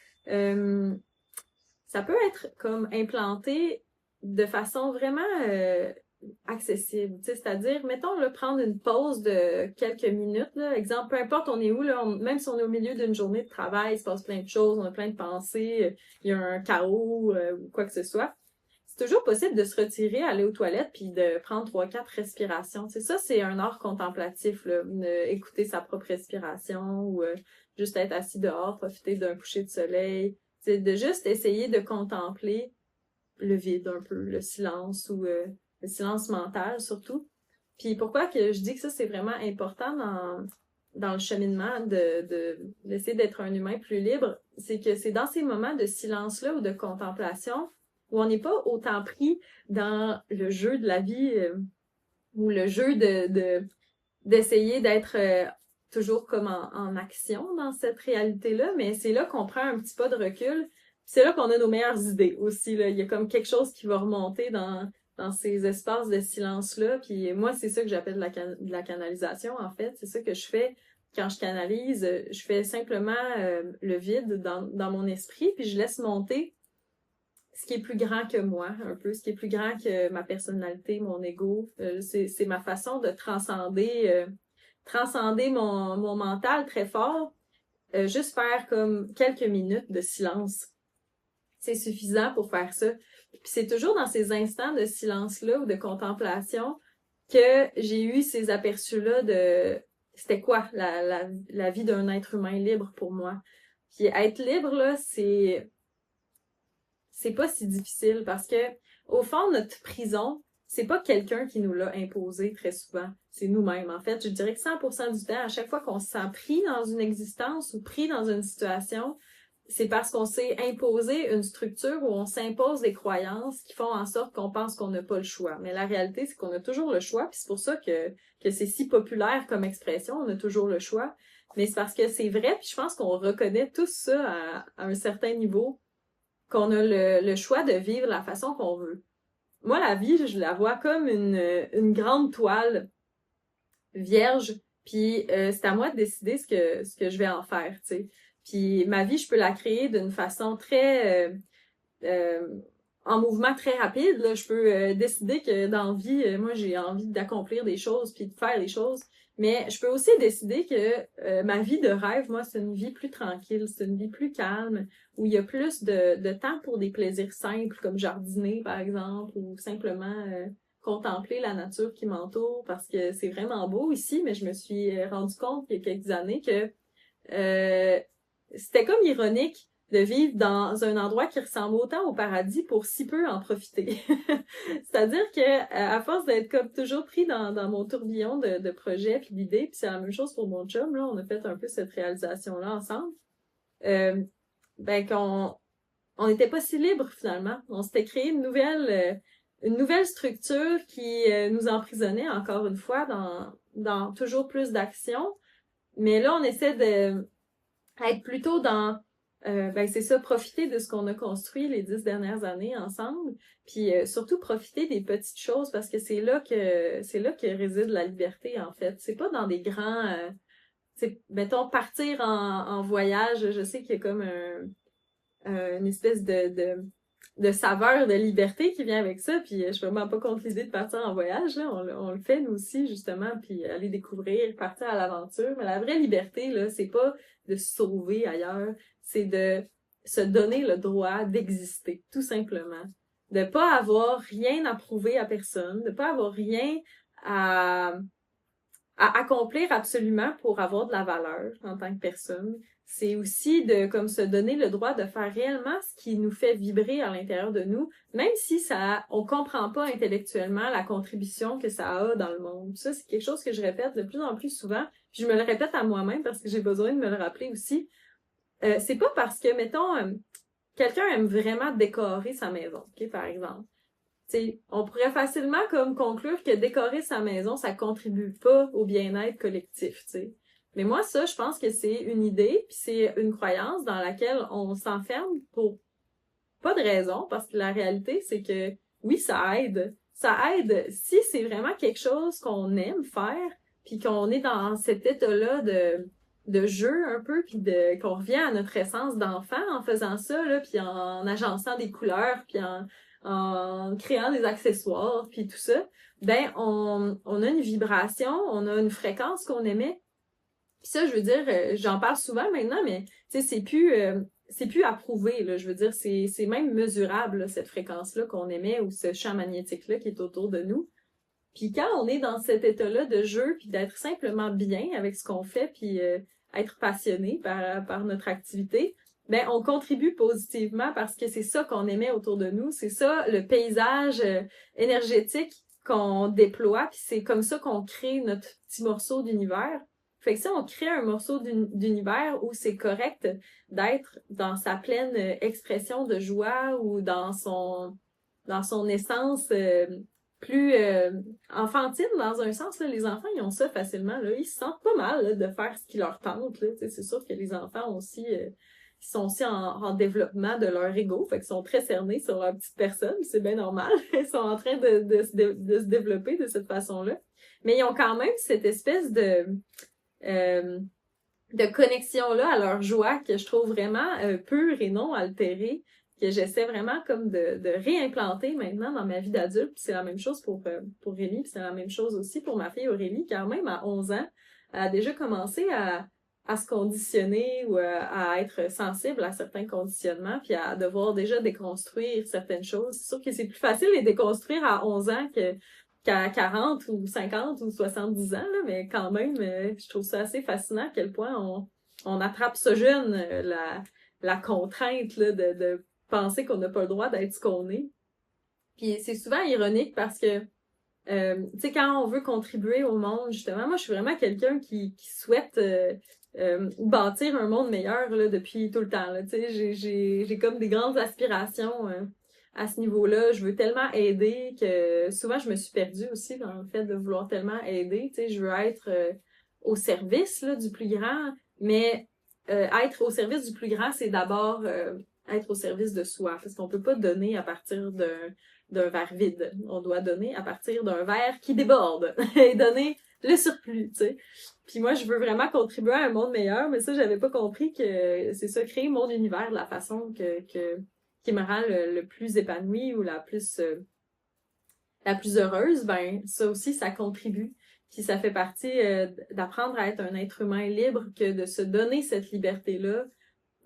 comme implanté de façon vraiment accessible. Tu sais, c'est-à-dire, mettons, là, prendre une pause de quelques minutes, là, exemple, peu importe on est où, là, même si on est au milieu d'une journée de travail, il se passe plein de choses, on a plein de pensées, il y a un chaos ou quoi que ce soit. C'est toujours possible de se retirer, aller aux toilettes, puis de prendre 3-4 respirations. C'est ça, c'est un art contemplatif, là. Écouter sa propre respiration ou juste être assis dehors, profiter d'un coucher de soleil. C'est de juste essayer de contempler le vide un peu, le silence ou le silence mental surtout. Puis pourquoi que je dis que ça, c'est vraiment important dans le cheminement d'essayer d'être un humain plus libre, c'est que c'est dans ces moments de silence-là ou de contemplation où on n'est pas autant pris dans le jeu de la vie ou le jeu d'essayer d'être toujours comme en action dans cette réalité-là, mais c'est là qu'on prend un petit pas de recul. C'est là qu'on a nos meilleures idées aussi, là. Il y a comme quelque chose qui va remonter dans ces espaces de silence-là. Puis moi, c'est ça que j'appelle de la canalisation, en fait. C'est ça que je fais quand je canalise. Je fais simplement le vide dans mon esprit, puis je laisse monter ce qui est plus grand que moi, un peu, ce qui est plus grand que ma personnalité, mon ego. C'est ma façon de transcender mon mental très fort. Juste faire comme quelques minutes de silence. C'est suffisant pour faire ça. Puis c'est toujours dans ces instants de silence-là ou de contemplation que j'ai eu ces aperçus-là de c'était quoi la vie d'un être humain libre pour moi. Puis être libre, là, c'est pas si difficile parce que, au fond, notre prison, c'est pas quelqu'un qui nous l'a imposé très souvent. C'est nous-mêmes. En fait, je dirais que 100% du temps, à chaque fois qu'on se sent pris dans une existence ou pris dans une situation, c'est parce qu'on s'est imposé une structure où on s'impose des croyances qui font en sorte qu'on pense qu'on n'a pas le choix. Mais la réalité, c'est qu'on a toujours le choix, puis c'est pour ça que c'est si populaire comme expression, on a toujours le choix. Mais c'est parce que c'est vrai, puis je pense qu'on reconnaît tous ça à un certain niveau, qu'on a le choix de vivre la façon qu'on veut. Moi, la vie, je la vois comme une grande toile vierge, puis c'est à moi de décider ce que je vais en faire, tu sais. Puis ma vie, je peux la créer d'une façon très en mouvement très rapide. Là. Je peux décider que dans la vie, moi j'ai envie d'accomplir des choses puis de faire des choses. Mais je peux aussi décider que ma vie de rêve, moi, c'est une vie plus tranquille, c'est une vie plus calme, où il y a plus de temps pour des plaisirs simples, comme jardiner, par exemple, ou simplement contempler la nature qui m'entoure, parce que c'est vraiment beau ici, mais je me suis rendu compte il y a quelques années que c'était comme ironique de vivre dans un endroit qui ressemble autant au paradis pour si peu en profiter. C'est-à-dire que à force d'être comme toujours pris dans mon tourbillon de projets puis d'idées, puis c'est la même chose pour mon chum, là, on a fait un peu cette réalisation-là ensemble, ben on n'était pas si libre finalement. On s'était créé une nouvelle structure qui nous emprisonnait encore une fois dans toujours plus d'action. Mais là, on essaie de être plutôt dans ben c'est ça, profiter de ce qu'on a construit les 10 dernières années ensemble, puis surtout profiter des petites choses parce que c'est là que réside la liberté en fait. C'est pas dans des grands mettons partir en voyage, je sais qu'il y a comme une espèce de saveur de liberté qui vient avec ça, puis je suis vraiment pas contre l'idée de partir en voyage, là. On le fait nous aussi, justement, puis aller découvrir, partir à l'aventure, mais la vraie liberté, là, c'est pas de se sauver ailleurs, c'est de se donner le droit d'exister, tout simplement. De pas avoir rien à prouver à personne, de pas avoir rien à accomplir absolument pour avoir de la valeur en tant que personne. C'est aussi de comme se donner le droit de faire réellement ce qui nous fait vibrer à l'intérieur de nous, même si on comprend pas intellectuellement la contribution que ça a dans le monde. Ça, c'est quelque chose que je répète de plus en plus souvent. Puis je me le répète à moi-même parce que j'ai besoin de me le rappeler aussi. C'est pas parce que, mettons, quelqu'un aime vraiment décorer sa maison, ok, par exemple. T'sais, on pourrait facilement comme conclure que décorer sa maison, ça contribue pas au bien-être collectif, t'sais. Mais moi, ça, je pense que c'est une idée, puis c'est une croyance dans laquelle on s'enferme pour pas de raison, parce que la réalité, c'est que oui, ça aide. Ça aide si c'est vraiment quelque chose qu'on aime faire, puis qu'on est dans cet état-là de jeu un peu, puis qu'on revient à notre essence d'enfant en faisant ça, là, puis en agençant des couleurs, puis en créant des accessoires, puis tout ça, ben on a une vibration, on a une fréquence qu'on aimait. Puis ça, je veux dire, j'en parle souvent maintenant, mais tu sais, c'est plus à prouver, là. Je veux dire, c'est même mesurable, là, cette fréquence-là qu'on émet ou ce champ magnétique-là qui est autour de nous. Puis quand on est dans cet état-là de jeu, puis d'être simplement bien avec ce qu'on fait, puis être passionné par notre activité, ben on contribue positivement parce que c'est ça qu'on émet autour de nous, c'est ça le paysage énergétique qu'on déploie, puis c'est comme ça qu'on crée notre petit morceau d'univers. Fait que ça, on crée un morceau d'univers où c'est correct d'être dans sa pleine expression de joie ou dans son essence plus enfantine dans un sens. Là, les enfants, ils ont ça facilement. Là. Ils se sentent pas mal là, de faire ce qui leur tente. Là. C'est sûr que les enfants ont aussi... ils sont aussi en développement de leur ego, fait qu'ils sont très cernés sur leur petite personne, c'est bien normal. Ils sont en train de se développer de cette façon-là. Mais ils ont quand même cette espèce de connexion-là à leur joie que je trouve vraiment pure et non altérée, que j'essaie vraiment comme de réimplanter maintenant dans ma vie d'adulte. Puis c'est la même chose pour Rémi, puis c'est la même chose aussi pour ma fille Aurélie, quand même à 11 ans, elle a déjà commencé à à se conditionner ou à être sensible à certains conditionnements, puis à devoir déjà déconstruire certaines choses. C'est sûr que c'est plus facile de les déconstruire à 11 ans qu'à 40 ou 50 ou 70 ans, là, mais quand même, je trouve ça assez fascinant à quel point on attrape ça jeune, la contrainte là, de penser qu'on n'a pas le droit d'être ce qu'on est. Puis c'est souvent ironique parce que tu sais, quand on veut contribuer au monde, justement, moi, je suis vraiment quelqu'un qui souhaite bâtir un monde meilleur là, depuis tout le temps. Là. Tu sais, j'ai comme des grandes aspirations à ce niveau-là. Je veux tellement aider que souvent, je me suis perdue aussi dans le fait de vouloir tellement aider. Tu sais, je veux être au service là, du plus grand, mais être au service du plus grand, c'est d'abord être au service de soi. Parce qu'on peut pas donner à partir d'un verre vide. On doit donner à partir d'un verre qui déborde et donner le surplus, tu sais. Puis moi, je veux vraiment contribuer à un monde meilleur, mais ça, j'avais pas compris que c'est ça, créer mon univers de la façon qui me rend le plus épanouie ou la plus heureuse, ben ça aussi, ça contribue. Puis ça fait partie d'apprendre à être un être humain libre que de se donner cette liberté-là,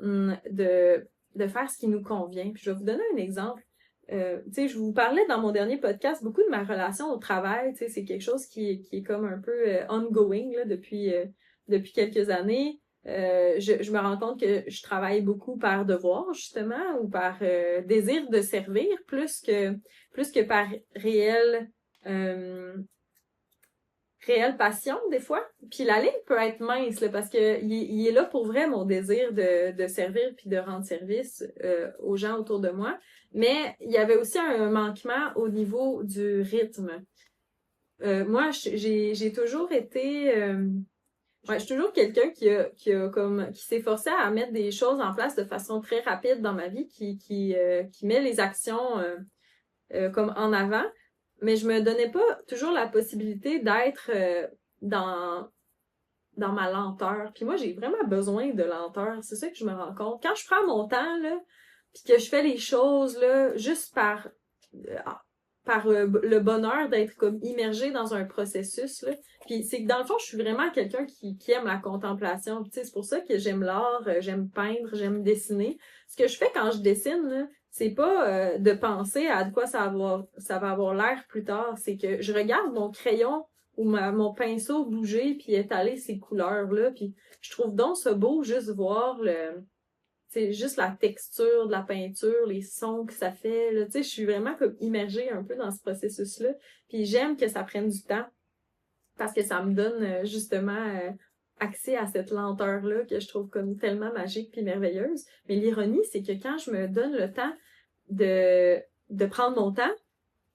de faire ce qui nous convient. Puis je vais vous donner un exemple. Tu sais, je vous parlais dans mon dernier podcast beaucoup de ma relation au travail. Tu sais, c'est quelque chose qui est comme un peu ongoing là, depuis quelques années. Je me rends compte que je travaille beaucoup par devoir, justement, ou par désir de servir, plus que par réelle passion, des fois. Puis la ligne peut être mince, là, parce que il est là pour vrai, mon désir de servir puis de rendre service aux gens autour de moi. Mais il y avait aussi un manquement au niveau du rythme. Moi, j'ai toujours été... je suis toujours quelqu'un qui s'efforçait à mettre des choses en place de façon très rapide dans ma vie, qui met les actions comme en avant. Mais je me donnais pas toujours la possibilité d'être dans ma lenteur. Puis moi, j'ai vraiment besoin de lenteur. C'est ça que je me rends compte. Quand je prends mon temps, là, puis que je fais les choses, là, juste par le bonheur d'être comme immergée dans un processus, là. Puis c'est que dans le fond, je suis vraiment quelqu'un qui aime la contemplation. Puis tu sais, c'est pour ça que j'aime l'art, j'aime peindre, j'aime dessiner. Ce que je fais quand je dessine, là, c'est pas de penser à de quoi ça va avoir l'air plus tard. C'est que je regarde mon crayon ou mon pinceau bouger puis étaler ces couleurs-là. Puis je trouve donc ça beau juste voir c'est juste la texture de la peinture, les sons que ça fait. Là. Tu sais, je suis vraiment comme immergée un peu dans ce processus-là. Puis j'aime que ça prenne du temps parce que ça me donne justement accès à cette lenteur-là que je trouve comme tellement magique puis merveilleuse. Mais l'ironie, c'est que quand je me donne le temps de prendre mon temps,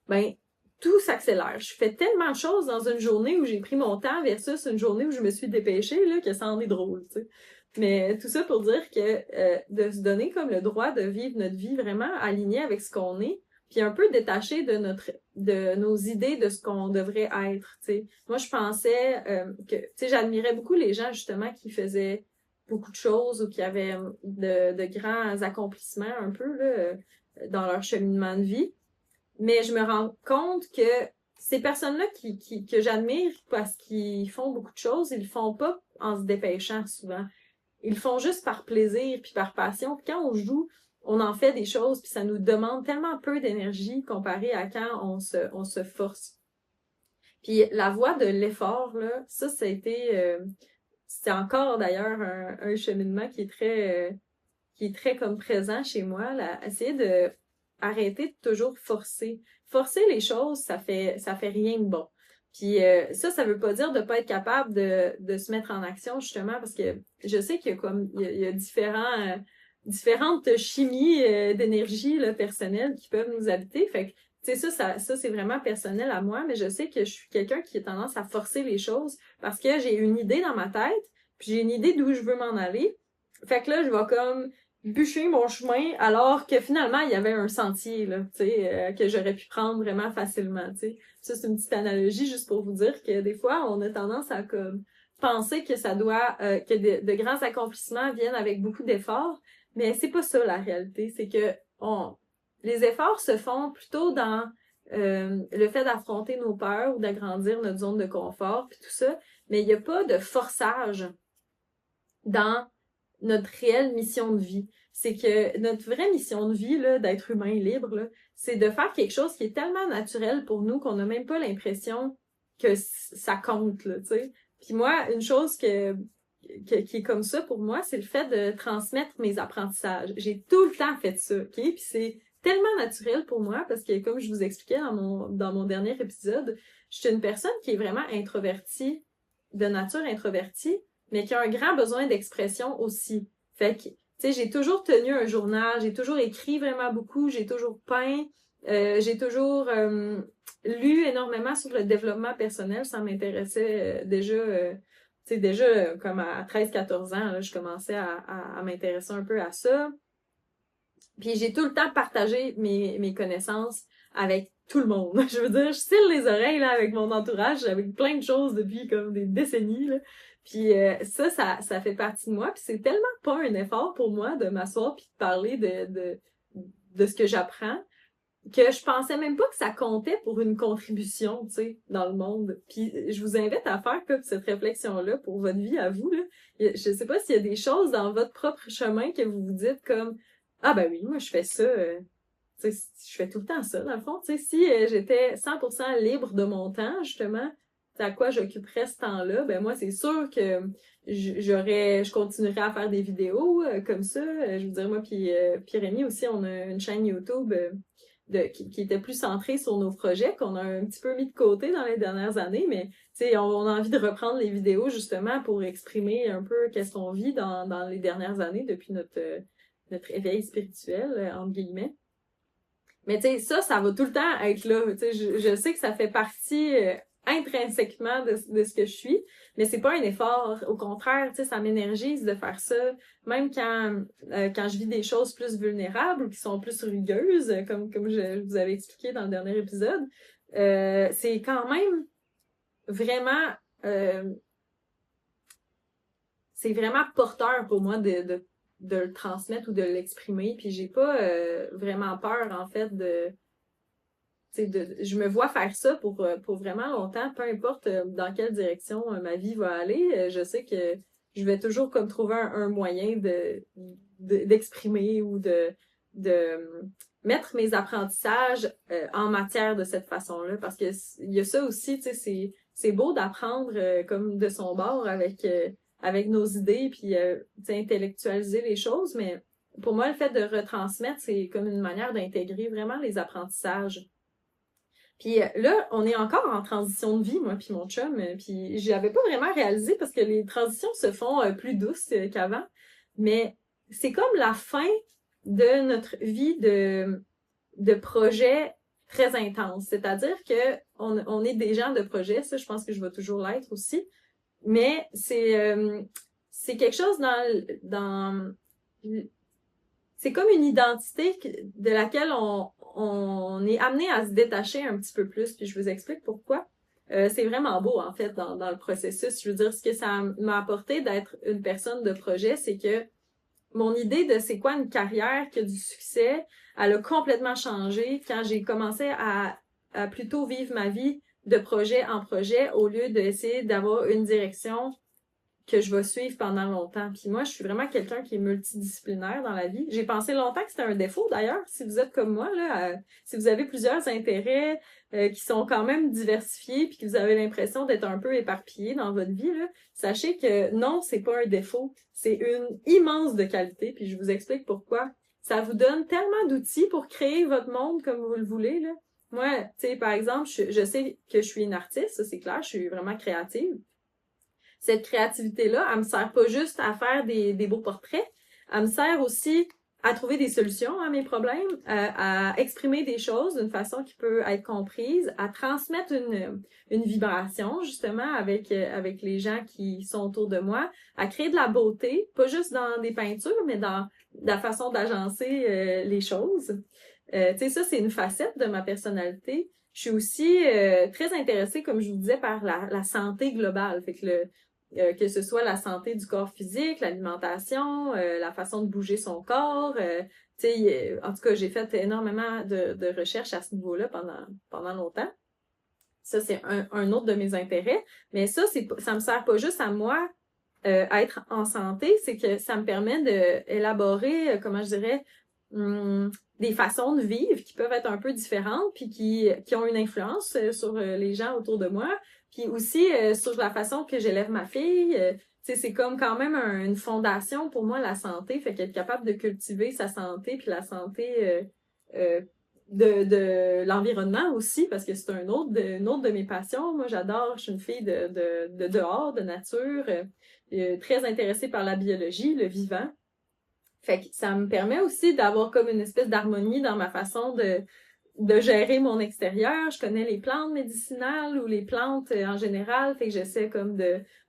ben tout s'accélère. Je fais tellement de choses dans une journée où j'ai pris mon temps versus une journée où je me suis dépêchée là, que ça en est drôle, tu sais. Mais tout ça pour dire que de se donner comme le droit de vivre notre vie vraiment alignée avec ce qu'on est, puis un peu détaché de nos idées de ce qu'on devrait être, tu sais. Moi, je pensais que, tu sais, j'admirais beaucoup les gens justement qui faisaient beaucoup de choses ou qui avaient de grands accomplissements un peu là, dans leur cheminement de vie. Mais je me rends compte que ces personnes-là que j'admire parce qu'ils font beaucoup de choses, ils le font pas en se dépêchant souvent. Ils le font juste par plaisir puis par passion. Puis quand on joue, on en fait des choses puis ça nous demande tellement peu d'énergie comparé à quand on se force. Puis la voie de l'effort, là, ça a été... c'est encore d'ailleurs un cheminement qui est très comme présent chez moi, là, essayer de arrêter de toujours forcer. Forcer les choses, ça fait rien de bon. Puis ça veut pas dire de pas être capable de se mettre en action, justement, parce que je sais qu'il y a comme il y a différentes chimies d'énergie là, personnelles qui peuvent nous habiter. Fait que tu sais, ça c'est vraiment personnel à moi, mais je sais que je suis quelqu'un qui a tendance à forcer les choses parce que j'ai une idée dans ma tête, puis j'ai une idée d'où je veux m'en aller. Fait que là, je vais comme bûcher mon chemin alors que finalement, il y avait un sentier, là, tu sais, que j'aurais pu prendre vraiment facilement, tu sais. Ça, c'est une petite analogie juste pour vous dire que des fois, on a tendance à comme penser que ça doit, que de grands accomplissements viennent avec beaucoup d'efforts, mais c'est pas ça la réalité. C'est que les efforts se font plutôt dans le fait d'affronter nos peurs ou d'agrandir notre zone de confort, puis tout ça, mais il n'y a pas de forçage dans notre réelle mission de vie. C'est que notre vraie mission de vie, là, d'être humain libre, là, c'est de faire quelque chose qui est tellement naturel pour nous qu'on n'a même pas l'impression que ça compte, là, tu sais. Puis moi, une chose qui est comme ça pour moi, c'est le fait de transmettre mes apprentissages. J'ai tout le temps fait ça, OK? Puis c'est tellement naturel pour moi parce que, comme je vous expliquais dans mon dernier épisode, je suis une personne qui est vraiment introvertie, de nature introvertie, mais qui a un grand besoin d'expression aussi. Fait que, tu sais, j'ai toujours tenu un journal, j'ai toujours écrit vraiment beaucoup, j'ai toujours peint, j'ai toujours lu énormément sur le développement personnel, ça m'intéressait déjà, tu sais, déjà comme à 13-14 ans, là, je commençais à m'intéresser un peu à ça. Puis j'ai tout le temps partagé mes connaissances avec tout le monde. Je veux dire, je cille les oreilles là avec mon entourage, avec plein de choses depuis comme des décennies. Là. Puis ça fait partie de moi. Puis c'est tellement pas un effort pour moi de m'asseoir puis de parler de ce que j'apprends que je pensais même pas que ça comptait pour une contribution, tu sais, dans le monde. Puis je vous invite à faire comme cette réflexion-là pour votre vie à vous. Là. Je sais pas s'il y a des choses dans votre propre chemin que vous vous dites comme ah ben oui, moi je fais ça, tu sais, je fais tout le temps ça, dans le fond. Tu sais, si j'étais 100% libre de mon temps, justement, à quoi j'occuperais ce temps-là, ben moi c'est sûr que je continuerais à faire des vidéos comme ça. Je veux dire, moi puis Rémi aussi, on a une chaîne YouTube qui était plus centrée sur nos projets, qu'on a un petit peu mis de côté dans les dernières années, mais tu sais, on a envie de reprendre les vidéos justement pour exprimer un peu qu'est-ce qu'on vit dans les dernières années depuis notre éveil spirituel, entre guillemets. Mais tu sais, ça va tout le temps être là. Tu sais, je sais que ça fait partie intrinsèquement de ce que je suis, mais c'est pas un effort. Au contraire, tu sais, ça m'énergise de faire ça. Même quand je vis des choses plus vulnérables ou qui sont plus rugueuses, comme je vous avais expliqué dans le dernier épisode, c'est quand même vraiment c'est vraiment porteur pour moi de le transmettre ou de l'exprimer. Puis j'ai pas vraiment peur, en fait, je me vois faire ça pour vraiment longtemps, peu importe dans quelle direction ma vie va aller. Je sais que je vais toujours comme trouver un moyen d'exprimer ou de mettre mes apprentissages en matière de cette façon-là. Parce que il y a ça aussi, tu sais, c'est beau d'apprendre comme de son bord avec nos idées puis intellectualiser les choses, mais pour moi, le fait de retransmettre, c'est comme une manière d'intégrer vraiment les apprentissages. Puis là, on est encore en transition de vie, moi puis mon chum, puis j'avais pas vraiment réalisé parce que les transitions se font plus douces qu'avant, mais c'est comme la fin de notre vie de projet très intense. C'est-à-dire que on est des gens de projet, ça, je pense que je vais toujours l'être aussi, mais c'est quelque chose c'est comme une identité de laquelle on est amené à se détacher un petit peu plus, puis je vous explique pourquoi. C'est vraiment beau, en fait, dans le processus. Je veux dire, ce que ça m'a apporté d'être une personne de projet, c'est que mon idée de c'est quoi une carrière qui a du succès, elle a complètement changé quand j'ai commencé à plutôt vivre ma vie de projet en projet au lieu d'essayer d'avoir une direction que je vais suivre pendant longtemps. Puis moi, je suis vraiment quelqu'un qui est multidisciplinaire dans la vie. J'ai pensé longtemps que c'était un défaut, d'ailleurs. Si vous êtes comme moi, là, si vous avez plusieurs intérêts qui sont quand même diversifiés puis que vous avez l'impression d'être un peu éparpillé dans votre vie, là, sachez que non, c'est pas un défaut. C'est une immense de qualité. Puis je vous explique pourquoi. Ça vous donne tellement d'outils pour créer votre monde comme vous le voulez, là. Moi, tu sais, par exemple, je sais que je suis une artiste, ça c'est clair, je suis vraiment créative. Cette créativité-là, elle me sert pas juste à faire des beaux portraits, elle me sert aussi à trouver des solutions à mes problèmes, à exprimer des choses d'une façon qui peut être comprise, à transmettre une vibration, justement, avec les gens qui sont autour de moi, à créer de la beauté, pas juste dans des peintures, mais dans la façon d'agencer les choses. Tu sais, ça, c'est une facette de ma personnalité. Je suis aussi très intéressée, comme je vous disais, par la santé globale. Fait que ce soit la santé du corps physique, l'alimentation, la façon de bouger son corps. En tout cas, j'ai fait énormément de recherches à ce niveau-là pendant longtemps. Ça, c'est un autre de mes intérêts. Mais ça me sert pas juste à moi être en santé, c'est que ça me permet d'élaborer, comment je dirais, des façons de vivre qui peuvent être un peu différentes, puis qui ont une influence sur les gens autour de moi, puis aussi sur la façon que j'élève ma fille. C'est comme quand même une fondation pour moi, la santé, fait qu'être capable de cultiver sa santé, puis la santé de l'environnement aussi, parce que c'est une autre de mes passions. Moi, j'adore, je suis une fille de dehors, de nature, très intéressée par la biologie, le vivant. Fait que ça me permet aussi d'avoir comme une espèce d'harmonie dans ma façon de gérer mon extérieur. Je connais les plantes médicinales ou les plantes en général, fait que j'essaie comme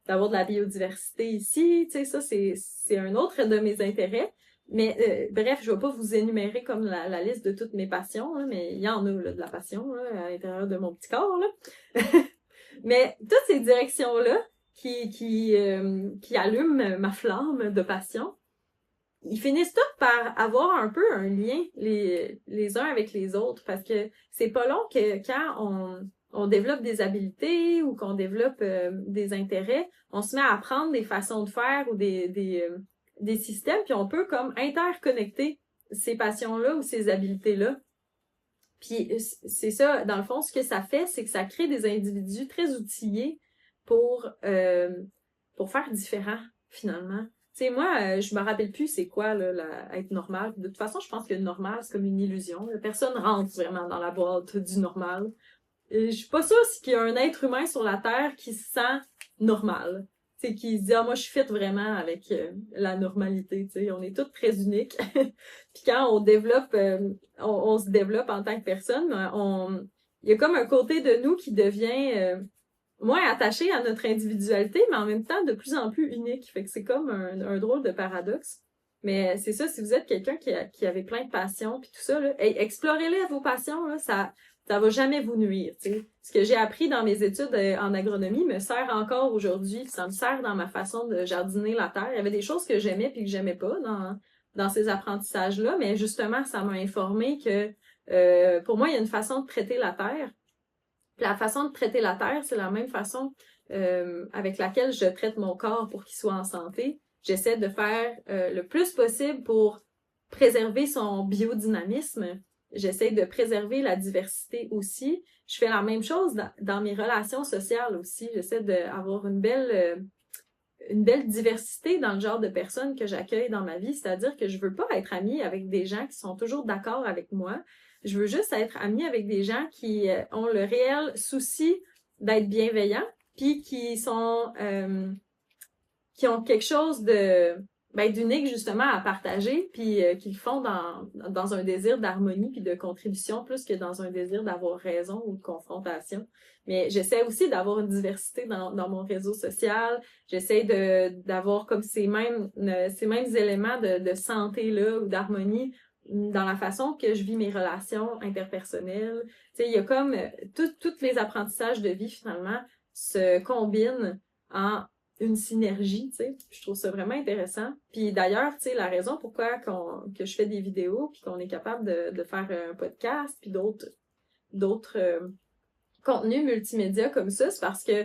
d'avoir de la biodiversité ici. Tu sais, ça, c'est un autre de mes intérêts. Mais bref, je vais pas vous énumérer comme la liste de toutes mes passions, là, mais il y en a là, de la passion là, à l'intérieur de mon petit corps. Là. Mais toutes ces directions-là qui allument ma flamme de passion, ils finissent tous par avoir un peu un lien les uns avec les autres, parce que c'est pas long que quand on développe des habiletés ou qu'on développe des intérêts, on se met à apprendre des façons de faire ou des systèmes, puis on peut comme interconnecter ces passions-là ou ces habiletés-là. Puis c'est ça, dans le fond, ce que ça fait, c'est que ça crée des individus très outillés pour faire différent, finalement. Tu sais, moi, je me rappelle plus c'est quoi là, être normal. De toute façon, je pense que normal, c'est comme une illusion. Personne rentre vraiment dans la boîte du normal. Et je suis pas sûre qu'il y a un être humain sur la Terre qui se sent normal. Tu sais, qui se dit, ah, moi, je fit vraiment avec la normalité. Tu sais, on est tous très uniques. Puis quand on développe, on se développe en tant que personne, il y a comme un côté de nous qui devient moins attaché à notre individualité, mais en même temps de plus en plus unique. Fait que c'est comme un drôle de paradoxe. Mais c'est ça, si vous êtes quelqu'un qui avait plein de passions puis tout ça, là, explorez-les vos passions, là, ça va jamais vous nuire. T'sais. Ce que j'ai appris dans mes études en agronomie me sert encore aujourd'hui, ça me sert dans ma façon de jardiner la terre. Il y avait des choses que j'aimais puis que j'aimais pas dans ces apprentissages-là, mais justement, ça m'a informé que pour moi, il y a une façon de traiter la terre. Puis la façon de traiter la terre, c'est la même façon avec laquelle je traite mon corps pour qu'il soit en santé. J'essaie de faire le plus possible pour préserver son biodynamisme. J'essaie de préserver la diversité aussi. Je fais la même chose dans mes relations sociales aussi. J'essaie d'avoir une belle diversité dans le genre de personnes que j'accueille dans ma vie. C'est-à-dire que je veux pas être amie avec des gens qui sont toujours d'accord avec moi. Je veux juste être amie avec des gens qui ont le réel souci d'être bienveillants, puis qui ont quelque chose d'unique justement à partager, puis qui le font dans un désir d'harmonie puis de contribution plus que dans un désir d'avoir raison ou de confrontation. Mais j'essaie aussi d'avoir une diversité dans mon réseau social. J'essaie d'avoir comme ces mêmes éléments de santé là ou d'harmonie dans la façon que je vis mes relations interpersonnelles. Tu sais, il y a comme tous les apprentissages de vie finalement se combinent en une synergie, tu sais. Je trouve ça vraiment intéressant. Puis d'ailleurs, tu sais, la raison pourquoi que je fais des vidéos puis qu'on est capable de faire un podcast puis d'autres contenus multimédia comme ça, c'est parce que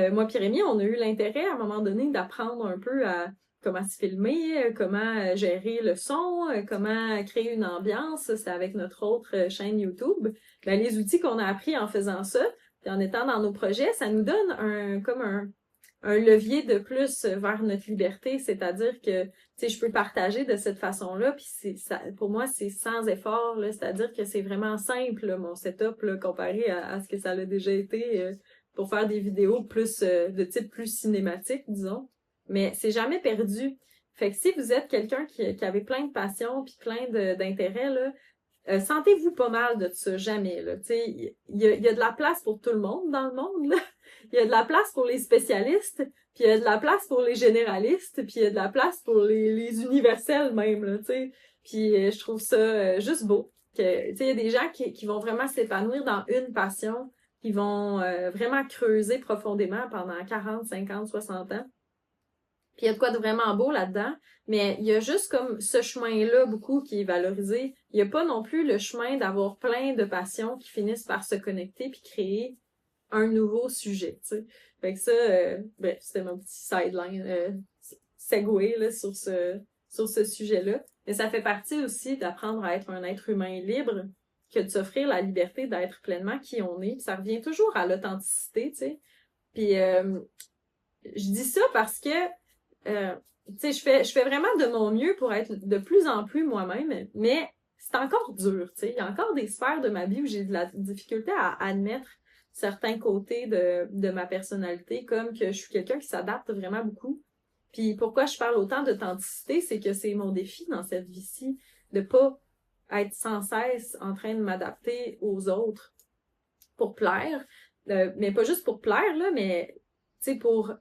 moi et Rémi, on a eu l'intérêt à un moment donné d'apprendre un peu à comment se filmer, comment gérer le son, comment créer une ambiance. C'est avec notre autre chaîne YouTube. Ben, les outils qu'on a appris en faisant ça, puis en étant dans nos projets, ça nous donne un levier de plus vers notre liberté, c'est-à-dire que tu sais je peux partager de cette façon-là, puis pour moi c'est sans effort là, c'est-à-dire que c'est vraiment simple là, mon setup là, comparé à ce que ça a déjà été pour faire des vidéos plus de type plus cinématique, disons. Mais c'est jamais perdu. Fait que si vous êtes quelqu'un qui avait plein de passions puis plein d'intérêts là, sentez-vous pas mal de ça, jamais, là. Tu sais, il y a de la place pour tout le monde dans le monde, là. Il y a de la place pour les spécialistes, puis il y a de la place pour les généralistes, puis il y a de la place pour les universels même, là, tu sais. Puis je trouve ça juste beau. Tu sais, il y a des gens qui vont vraiment s'épanouir dans une passion, qui vont vraiment creuser profondément pendant 40, 50, 60 ans. Puis il y a de quoi de vraiment beau là-dedans, mais il y a juste comme ce chemin-là beaucoup qui est valorisé. Il n'y a pas non plus le chemin d'avoir plein de passions qui finissent par se connecter puis créer un nouveau sujet, tu sais. Fait que ça, bref, c'était mon petit sideline, segue là, sur ce sujet-là. Mais ça fait partie aussi d'apprendre à être un être humain libre, que de s'offrir la liberté d'être pleinement qui on est. Puis ça revient toujours à l'authenticité, tu sais. Puis je dis ça parce que tu sais, je fais vraiment de mon mieux pour être de plus en plus moi-même, mais c'est encore dur, tu sais. Il y a encore des sphères de ma vie où j'ai de la difficulté à admettre certains côtés de ma personnalité, comme que je suis quelqu'un qui s'adapte vraiment beaucoup. Puis pourquoi je parle autant d'authenticité, c'est que c'est mon défi dans cette vie-ci, de pas être sans cesse en train de m'adapter aux autres pour plaire, mais pas juste pour plaire, là, mais tu sais, pour...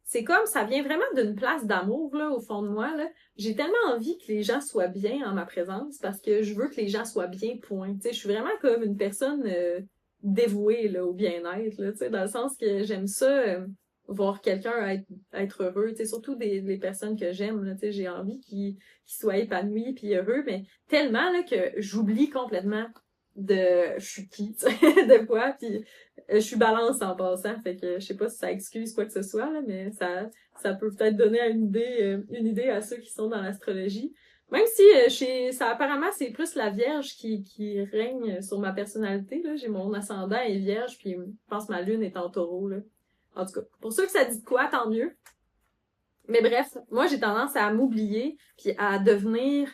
C'est comme, ça vient vraiment d'une place d'amour, là, au fond de moi, là. J'ai tellement envie que les gens soient bien en ma présence parce que je veux que les gens soient bien, point. Tu sais, je suis vraiment comme une personne dévouée, là, au bien-être, là, tu sais, dans le sens que j'aime ça, voir quelqu'un être heureux, tu sais, surtout les personnes que j'aime, là, tu sais, j'ai envie qu'ils soient épanouis puis heureux, mais tellement, là, que j'oublie complètement de je suis qui, tu sais, de quoi, puis je suis balance en passant, fait que je sais pas si ça excuse quoi que ce soit, là, mais ça peut peut-être donner une idée à ceux qui sont dans l'astrologie. Même si ça apparemment c'est plus la Vierge qui règne sur ma personnalité, là. J'ai mon ascendant est Vierge, puis je pense que ma lune est en Taureau, là. En tout cas, pour ceux que ça dit de quoi, tant mieux. Mais bref, moi j'ai tendance à m'oublier puis à devenir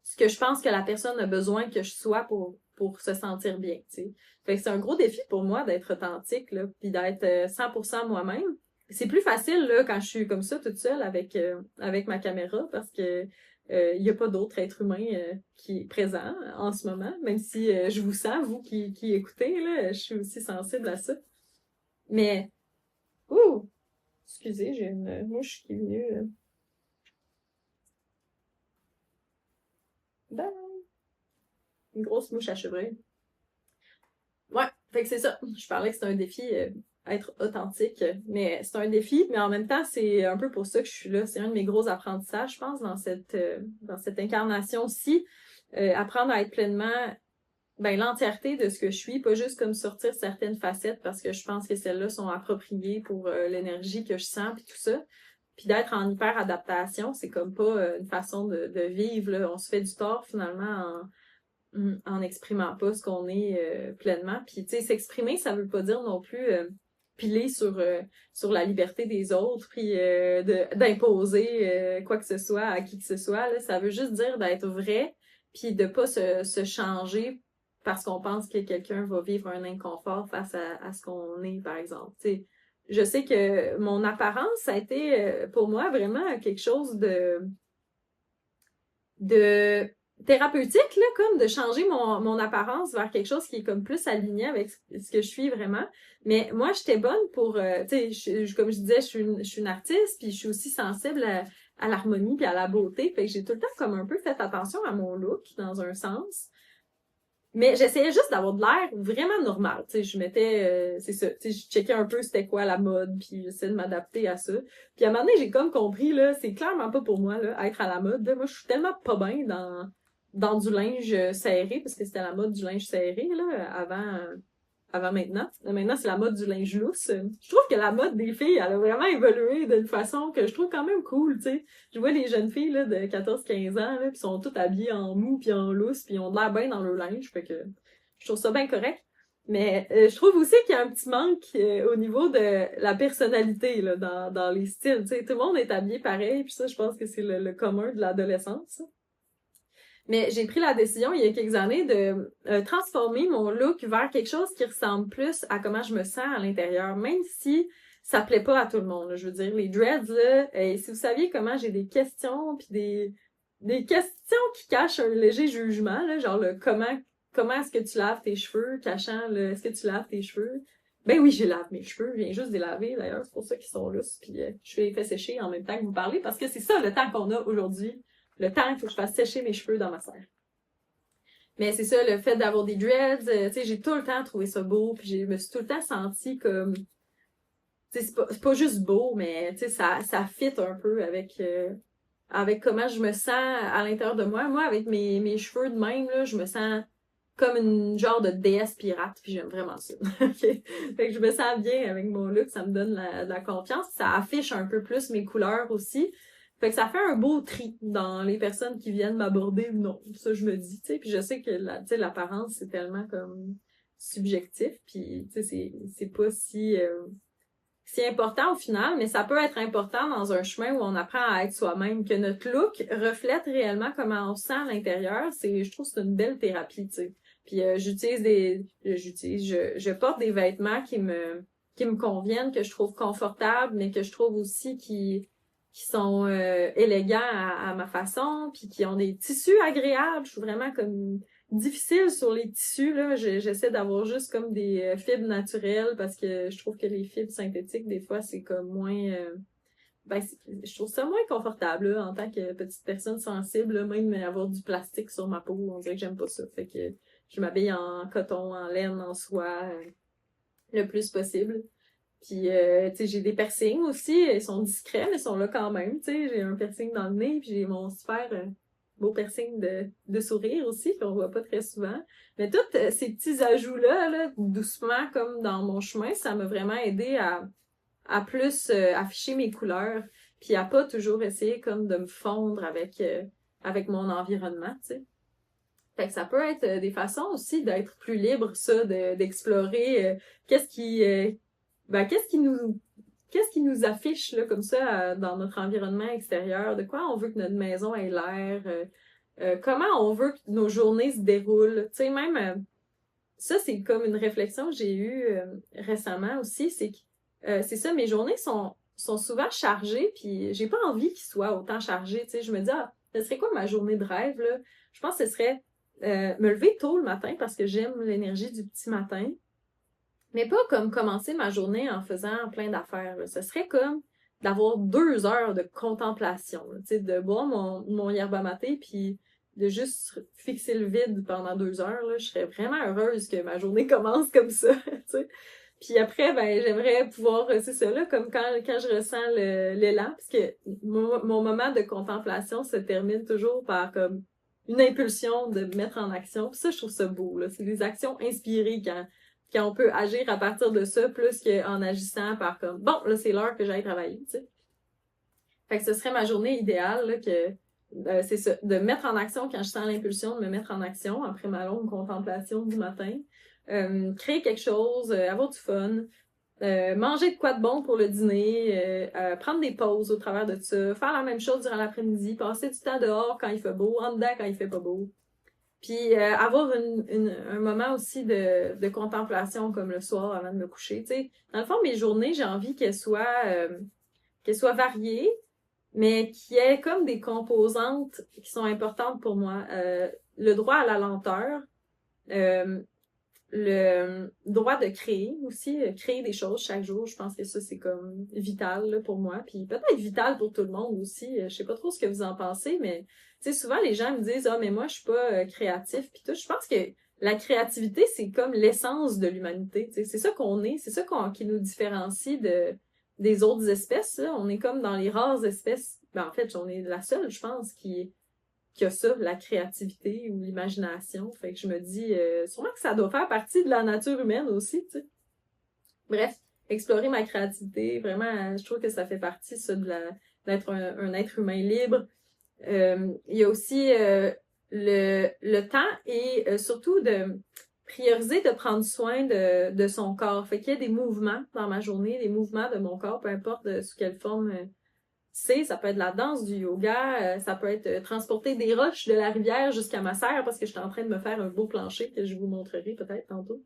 ce que je pense que la personne a besoin que je sois pour se sentir bien, tu sais. Fait que c'est un gros défi pour moi d'être authentique, là, puis d'être 100% moi-même. C'est plus facile, là, quand je suis comme ça, toute seule avec ma caméra, parce que il y a pas d'autre être humain qui est présent en ce moment, même si je vous sens, vous qui écoutez, là, je suis aussi sensible à ça. Mais, ouh, excusez, j'ai une mouche qui est venue. Bye! Une grosse mouche à chevreuil. Ouais, fait que c'est ça. Je parlais que c'est un défi être authentique, mais c'est un défi, mais en même temps, c'est un peu pour ça que je suis là. C'est un de mes gros apprentissages, je pense, dans cette incarnation-ci. Apprendre à être pleinement l'entièreté de ce que je suis, pas juste comme sortir certaines facettes parce que je pense que celles-là sont appropriées pour l'énergie que je sens puis tout ça. Puis d'être en hyper adaptation, c'est comme pas une façon de vivre, là. On se fait du tort finalement en n'exprimant pas ce qu'on est pleinement. Puis, tu sais, s'exprimer, ça veut pas dire non plus piler sur la liberté des autres, puis d'imposer quoi que ce soit à qui que ce soit. Là. Ça veut juste dire d'être vrai, puis de pas se changer parce qu'on pense que quelqu'un va vivre un inconfort face à ce qu'on est, par exemple. Tu sais, je sais que mon apparence, ça a été pour moi vraiment quelque chose de thérapeutique, là, comme de changer mon apparence vers quelque chose qui est comme plus aligné avec ce que je suis vraiment. Mais moi, j'étais bonne pour, tu sais, comme je disais, je suis une artiste, puis je suis aussi sensible à l'harmonie puis à la beauté. Fait que j'ai tout le temps comme un peu fait attention à mon look, dans un sens. Mais j'essayais juste d'avoir de l'air vraiment normal. Tu sais, je mettais, c'est ça, tu sais, je checkais un peu c'était quoi la mode, puis j'essayais de m'adapter à ça. Puis à un moment donné, j'ai comme compris, là, c'est clairement pas pour moi, là, être à la mode. Là. Moi, je suis tellement pas bien dans du linge serré, parce que c'était la mode du linge serré, là, avant maintenant. Maintenant, c'est la mode du linge lousse. Je trouve que la mode des filles, elle a vraiment évolué d'une façon que je trouve quand même cool, tu sais. Je vois les jeunes filles, là, de 14-15 ans, là, qui sont toutes habillées en mou puis en lousse, puis ont de l'air bien dans leur linge, fait que je trouve ça bien correct. Mais je trouve aussi qu'il y a un petit manque au niveau de la personnalité, là, dans les styles, tu sais. Tout le monde est habillé pareil, puis ça, je pense que c'est le commun de l'adolescence, ça. Mais j'ai pris la décision il y a quelques années de transformer mon look vers quelque chose qui ressemble plus à comment je me sens à l'intérieur, même si ça plaît pas à tout le monde. Là. Je veux dire, les dreads, là, si vous saviez comment j'ai des questions puis des questions qui cachent un léger jugement, là, genre le comment est-ce que tu laves tes cheveux, cachant le est-ce que tu laves tes cheveux. Ben oui, je lave mes cheveux, je viens juste de les laver d'ailleurs, c'est pour ça qu'ils sont lousses, puis je les fais sécher en même temps que vous parlez, parce que c'est ça le temps qu'on a aujourd'hui. Le temps, il faut que je fasse sécher mes cheveux dans ma serre. Mais c'est ça, le fait d'avoir des dreads, tu sais, j'ai tout le temps trouvé ça beau, puis je me suis tout le temps sentie comme... Tu sais, c'est pas juste beau, mais tu sais, ça fit un peu avec comment je me sens à l'intérieur de moi. Moi, avec mes cheveux de même, là, je me sens comme une genre de déesse pirate, puis j'aime vraiment ça. Fait que je me sens bien avec mon look, ça me donne de la confiance, ça affiche un peu plus mes couleurs aussi. Fait que ça fait un beau tri dans les personnes qui viennent m'aborder ou non. Ça, je me dis, tu sais, puis je sais que l'apparence, c'est tellement comme subjectif, puis tu sais, c'est pas si important au final, mais ça peut être important dans un chemin où on apprend à être soi-même, que notre look reflète réellement comment on se sent à l'intérieur. Je trouve que c'est une belle thérapie, tu sais. Puis je porte des vêtements qui me conviennent, que je trouve confortables, mais que je trouve aussi qui sont élégants à ma façon, puis qui ont des tissus agréables. Je suis vraiment comme difficile sur les tissus, là. J'essaie d'avoir juste comme des fibres naturelles parce que je trouve que les fibres synthétiques, des fois, c'est comme moins... je trouve ça moins confortable, là, en tant que petite personne sensible, là, même avoir du plastique sur ma peau, on dirait que j'aime pas ça. Fait que je m'habille en coton, en laine, en soie, le plus possible. Puis, tu sais, j'ai des piercings aussi, ils sont discrets, mais ils sont là quand même, tu sais. J'ai un piercing dans le nez, puis j'ai mon super beau piercing de sourire aussi, qu'on voit pas très souvent. Mais tous ces petits ajouts-là, là, doucement, comme dans mon chemin, ça m'a vraiment aidé à plus afficher mes couleurs, puis à pas toujours essayer comme de me fondre avec mon environnement, tu sais. Fait que ça peut être des façons aussi d'être plus libre, ça, d'explorer qu'est-ce qui nous affiche là comme ça dans notre environnement extérieur, de quoi on veut que notre maison ait l'air, comment on veut que nos journées se déroulent. Tu sais, même ça, c'est comme une réflexion que j'ai eue récemment aussi, c'est que c'est ça, mes journées sont souvent chargées, puis j'ai pas envie qu'ils soient autant chargées. Tu sais, je me dis, ah, ce serait quoi ma journée de rêve, là? Je pense que ce serait me lever tôt le matin parce que j'aime l'énergie du petit matin. Mais pas comme commencer ma journée en faisant plein d'affaires. Là. Ce serait comme d'avoir 2 heures de contemplation. Tu sais, de boire mon yerba maté puis de juste fixer le vide pendant 2 heures. Là, je serais vraiment heureuse que ma journée commence comme ça. Tu sais. Puis après, ben j'aimerais pouvoir, c'est ça là, comme quand je ressens l'élan, parce que mon moment de contemplation se termine toujours par comme une impulsion de me mettre en action. Puis ça, je trouve ça beau. Là. C'est des actions inspirées quand on peut agir à partir de ça, plus qu'en agissant par comme bon, là, c'est l'heure que j'aille travailler, tu sais. Fait que ce serait ma journée idéale, là, que c'est ça, de me mettre en action quand je sens l'impulsion, de me mettre en action après ma longue contemplation du matin. Créer quelque chose, avoir du fun, manger de quoi de bon pour le dîner, prendre des pauses au travers de ça, faire la même chose durant l'après-midi, passer du temps dehors quand il fait beau, en dedans quand il fait pas beau. Puis avoir un moment aussi de contemplation comme le soir avant de me coucher. Tu sais, dans le fond, mes journées, j'ai envie qu'elles soient variées, mais qu'il y ait comme des composantes qui sont importantes pour moi. Le droit à la lenteur, euh, le droit de créer aussi, créer des choses chaque jour, je pense que ça, c'est comme vital là, pour moi. Puis peut-être vital pour tout le monde aussi. Je sais pas trop ce que vous en pensez, mais tu sais, souvent les gens me disent « Ah, mais moi, je suis pas créatif. » Puis tout, je pense que la créativité, c'est comme l'essence de l'humanité. Tu sais, c'est ça qu'on est, c'est ça qui nous différencie des autres espèces. Là. On est comme dans les rares espèces. Ben, en fait, on est la seule, je pense, qui a ça, la créativité ou l'imagination. Fait que je me dis, sûrement que ça doit faire partie de la nature humaine aussi, tu sais. Bref, explorer ma créativité, vraiment, je trouve que ça fait partie, ça, d'être un être humain libre. Il y a aussi le temps et surtout de prioriser de prendre soin de son corps. Fait qu'il y a des mouvements dans ma journée, des mouvements de mon corps, peu importe sous quelle forme ça peut être de la danse, du yoga, ça peut être transporter des roches de la rivière jusqu'à ma serre parce que je suis en train de me faire un beau plancher que je vous montrerai peut-être tantôt.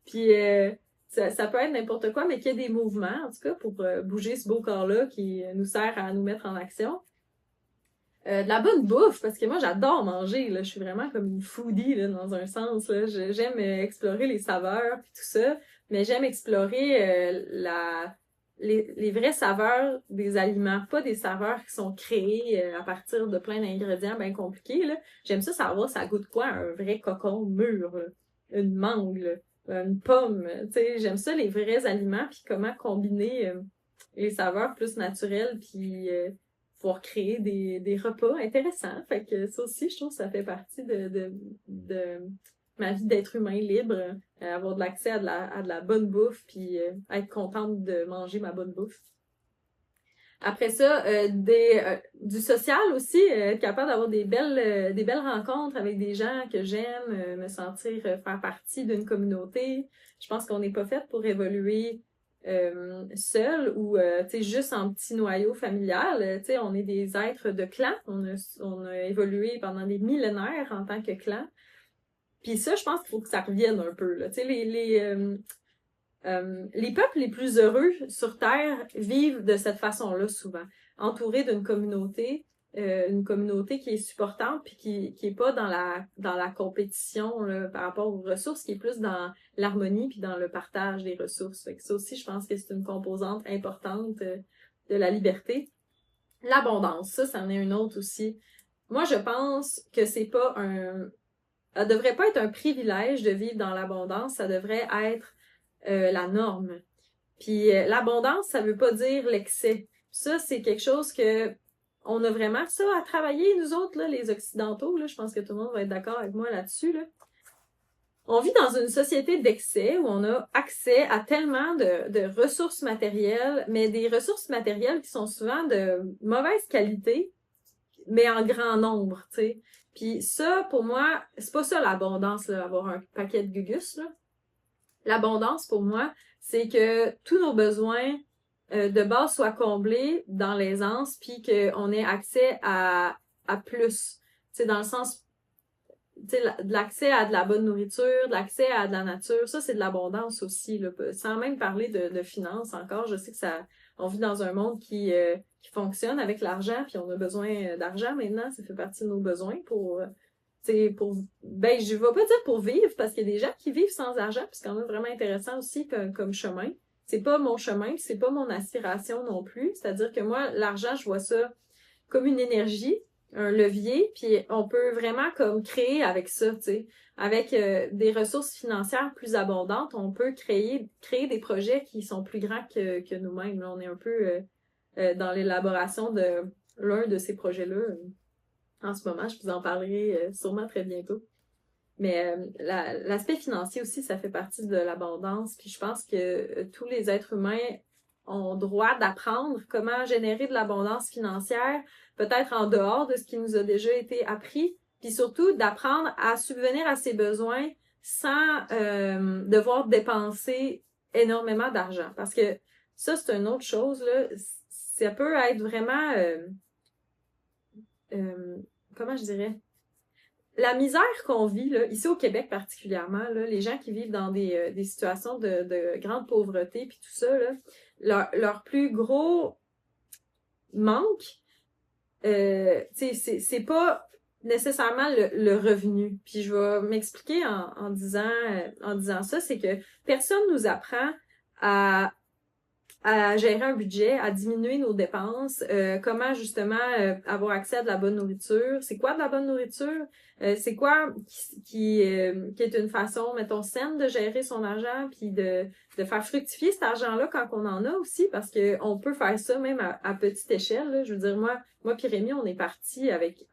Puis ça peut être n'importe quoi, mais qu'il y ait des mouvements, en tout cas, pour bouger ce beau corps-là qui nous sert à nous mettre en action. De la bonne bouffe, parce que moi j'adore manger, là. Je suis vraiment comme une foodie là, dans un sens. Là. J'aime explorer les saveurs et tout ça, mais j'aime explorer les vraies saveurs des aliments, pas des saveurs qui sont créées à partir de plein d'ingrédients bien compliqués. Là. J'aime ça savoir ça goûte quoi un vrai cocon mûr, là. Une mangue, là, une pomme. J'aime ça les vrais aliments, puis comment combiner les saveurs plus naturelles, puis pouvoir créer des repas intéressants. Fait que ça aussi, je trouve que ça fait partie de ma vie d'être humain libre, avoir de l'accès à de la bonne bouffe, puis être contente de manger ma bonne bouffe. Après ça, du social aussi, être capable d'avoir des belles rencontres avec des gens que j'aime, me sentir faire partie d'une communauté. Je pense qu'on n'est pas fait pour évoluer seul ou tu sais juste en petit noyau familial. Tu sais, on est des êtres de clan. On a évolué pendant des millénaires en tant que clan. Puis ça, je pense qu'il faut que ça revienne un peu. Là. Tu sais, les peuples les plus heureux sur Terre vivent de cette façon-là souvent, entourés d'une communauté qui est supportante puis qui est pas dans la compétition là, par rapport aux ressources, qui est plus dans l'harmonie puis dans le partage des ressources. Fait que ça aussi, je pense que c'est une composante importante de la liberté. L'abondance, ça en est une autre aussi. Moi, je pense que ça devrait pas être un privilège de vivre dans l'abondance, ça devrait être la norme. Puis l'abondance, ça veut pas dire l'excès. Ça, c'est quelque chose que on a vraiment ça à travailler, nous autres, là, les Occidentaux. Là, je pense que tout le monde va être d'accord avec moi là-dessus. Là. On vit dans une société d'excès où on a accès à tellement de ressources matérielles, mais des ressources matérielles qui sont souvent de mauvaise qualité, mais en grand nombre, tu sais. Puis ça, pour moi, c'est pas ça l'abondance, là, avoir un paquet de gugus, là. L'abondance, pour moi, c'est que tous nos besoins de base soient comblés dans l'aisance, puis qu'on ait accès à plus. Tu sais, dans le sens, tu sais, de l'accès à de la bonne nourriture, de l'accès à de la nature, ça, c'est de l'abondance aussi, là. Sans même parler de finances encore, je sais que on vit dans un monde qui fonctionne avec l'argent, puis on a besoin d'argent maintenant, ça fait partie de nos besoins ben, je vais pas dire pour vivre, parce qu'il y a des gens qui vivent sans argent, puis c'est quand même vraiment intéressant aussi comme chemin. C'est pas mon chemin, c'est pas mon aspiration non plus. C'est-à-dire que moi, l'argent, je vois ça comme une énergie, un levier, puis on peut vraiment comme créer avec ça, tu sais. Avec des ressources financières plus abondantes, on peut créer des projets qui sont plus grands que nous-mêmes. Là, on est un peu dans l'élaboration de l'un de ces projets-là. En ce moment, je vous en parlerai sûrement très bientôt. Mais l'aspect financier aussi, ça fait partie de l'abondance. Puis je pense que tous les êtres humains ont droit d'apprendre comment générer de l'abondance financière, peut-être en dehors de ce qui nous a déjà été appris, puis surtout d'apprendre à subvenir à ses besoins sans devoir dépenser énormément d'argent. Parce que ça, c'est une autre chose, là. Ça peut être vraiment comment je dirais? La misère qu'on vit, là, ici au Québec particulièrement, là, les gens qui vivent dans des situations de grande pauvreté puis tout ça, là, leur plus gros manque, c'est pas nécessairement le revenu. Puis je vais m'expliquer en disant ça, c'est que personne nous apprend à gérer un budget, à diminuer nos dépenses, comment justement avoir accès à de la bonne nourriture. C'est quoi de la bonne nourriture? C'est quoi qui est une façon, mettons, saine de gérer son argent, puis de faire fructifier cet argent-là quand on en a aussi, parce que on peut faire ça même à petite échelle. Là. Je veux dire, moi puis Rémi, on est partis avec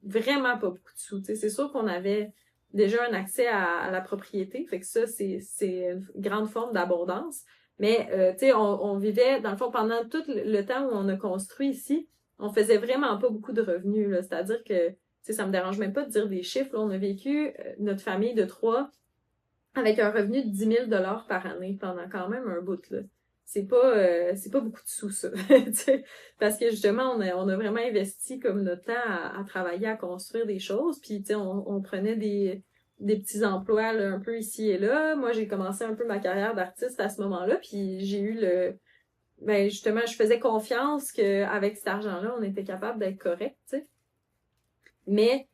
vraiment pas beaucoup de sous. T'sais. C'est sûr qu'on avait déjà un accès à la propriété, fait que ça, c'est une grande forme d'abondance. Mais, tu sais, on vivait, dans le fond, pendant tout le temps où on a construit ici, on faisait vraiment pas beaucoup de revenus, là. C'est-à-dire que, tu sais, ça me dérange même pas de dire des chiffres, là. On a vécu notre famille de 3 avec un revenu de 10 000 $ par année pendant quand même un bout, là. C'est pas beaucoup de sous, ça. Parce que, justement, on a vraiment investi comme notre temps à travailler, à construire des choses. Puis, tu sais, on prenait des petits emplois là, un peu ici et là. Moi, j'ai commencé un peu ma carrière d'artiste à ce moment-là, puis j'ai eu ben justement, je faisais confiance qu'avec cet argent-là, on était capable d'être correct, tu sais. Mais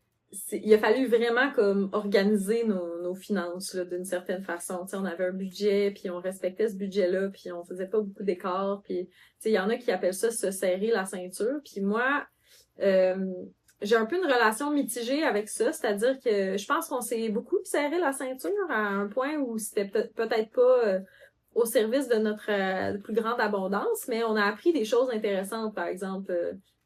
il a fallu vraiment comme organiser nos finances là, d'une certaine façon. Tu sais, on avait un budget, puis on respectait ce budget-là, puis on faisait pas beaucoup d'écart. Puis, tu sais, il y en a qui appellent ça se serrer la ceinture. Puis moi, j'ai un peu une relation mitigée avec ça, c'est-à-dire que je pense qu'on s'est beaucoup serré la ceinture à un point où c'était peut-être pas au service de notre plus grande abondance, mais on a appris des choses intéressantes, par exemple,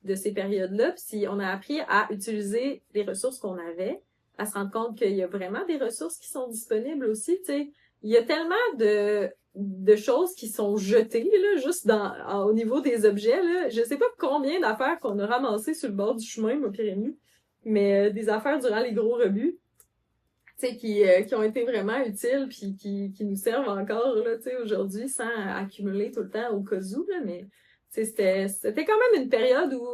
de ces périodes-là, puis on a appris à utiliser les ressources qu'on avait, à se rendre compte qu'il y a vraiment des ressources qui sont disponibles aussi, tu sais. Il y a tellement de choses qui sont jetées, là, juste au niveau des objets, là. Je sais pas combien d'affaires qu'on a ramassées sur le bord du chemin, moi, Pyrémie, mais des affaires durant les gros rebuts, tu sais, qui ont été vraiment utiles puis qui nous servent encore, là, tu sais, aujourd'hui, sans accumuler tout le temps au cas où, là, mais, tu sais, c'était quand même une période où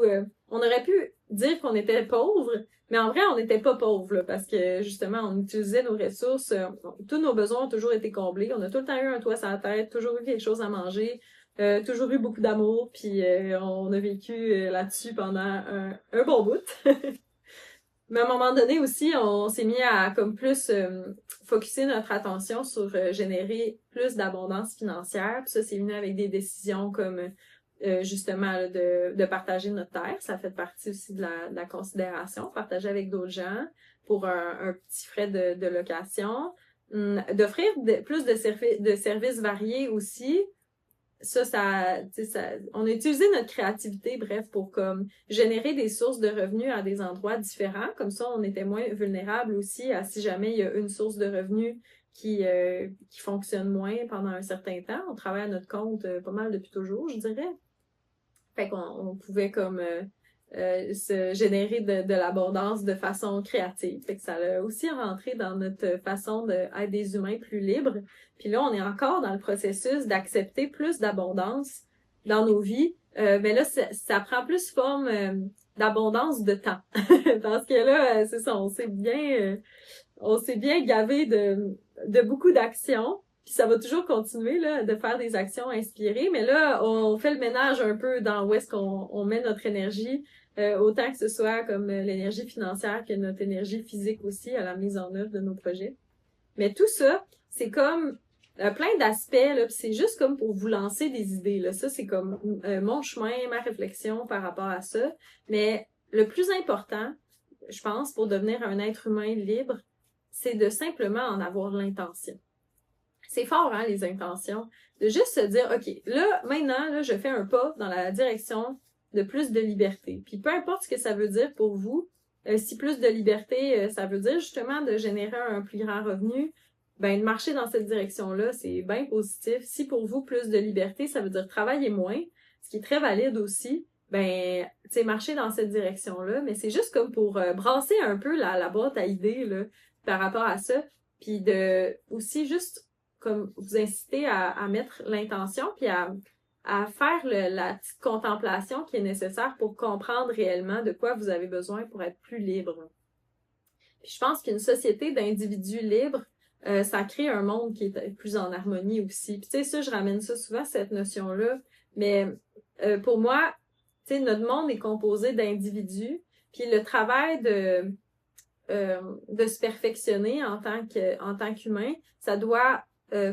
on aurait pu dire qu'on était pauvre, mais en vrai, on n'était pas pauvre, là, parce que, justement, on utilisait nos ressources, tous nos besoins ont toujours été comblés, on a tout le temps eu un toit sur la tête, toujours eu quelque chose à manger, toujours eu beaucoup d'amour, puis on a vécu là-dessus pendant un bon bout. Mais à un moment donné aussi, on s'est mis à comme plus focusser notre attention sur générer plus d'abondance financière. Puis ça, c'est venu avec des décisions comme justement là, de partager notre terre. Ça fait partie aussi de la considération. Partager avec d'autres gens pour un petit frais de location. D'offrir plus de services variés aussi. On a utilisé notre créativité, bref, pour comme générer des sources de revenus à des endroits différents. Comme ça, on était moins vulnérable aussi à si jamais il y a une source de revenus qui fonctionne moins pendant un certain temps. On travaille à notre compte pas mal depuis toujours, je dirais. Fait qu'on pouvait comme se générer de l'abondance de façon créative. Fait que ça a aussi rentré dans notre façon d'être des humains plus libres. Puis là, on est encore dans le processus d'accepter plus d'abondance dans nos vies. Mais là, ça prend plus forme d'abondance de temps. Parce que là, c'est ça, on s'est bien gavé de beaucoup d'actions. Puis ça va toujours continuer là, de faire des actions inspirées. Mais là, on fait le ménage un peu dans où est-ce qu'on met notre énergie. Autant que ce soit comme l'énergie financière que notre énergie physique aussi à la mise en œuvre de nos projets. Mais tout ça, c'est comme plein d'aspects, là, pis c'est juste comme pour vous lancer des idées. Là. Ça, c'est comme mon chemin, ma réflexion par rapport à ça. Mais le plus important, je pense, pour devenir un être humain libre, c'est de simplement en avoir l'intention. C'est fort, hein, les intentions. De juste se dire, OK, là, maintenant, là, je fais un pas dans la direction de plus de liberté. Puis peu importe ce que ça veut dire pour vous, si plus de liberté, ça veut dire justement de générer un plus grand revenu, ben de marcher dans cette direction-là, c'est bien positif. Si pour vous, plus de liberté, ça veut dire travailler moins, ce qui est très valide aussi, ben, tu sais, marcher dans cette direction-là, mais c'est juste comme pour brasser un peu la boîte à idées, là, par rapport à ça, puis de aussi juste comme vous inciter à mettre l'intention, puis à faire la petite contemplation qui est nécessaire pour comprendre réellement de quoi vous avez besoin pour être plus libre. Puis je pense qu'une société d'individus libres, ça crée un monde qui est plus en harmonie aussi. Puis tu sais, ça, je ramène ça souvent, cette notion-là. Mais pour moi, tu sais, notre monde est composé d'individus, puis le travail de se perfectionner en tant qu'humain, ça doit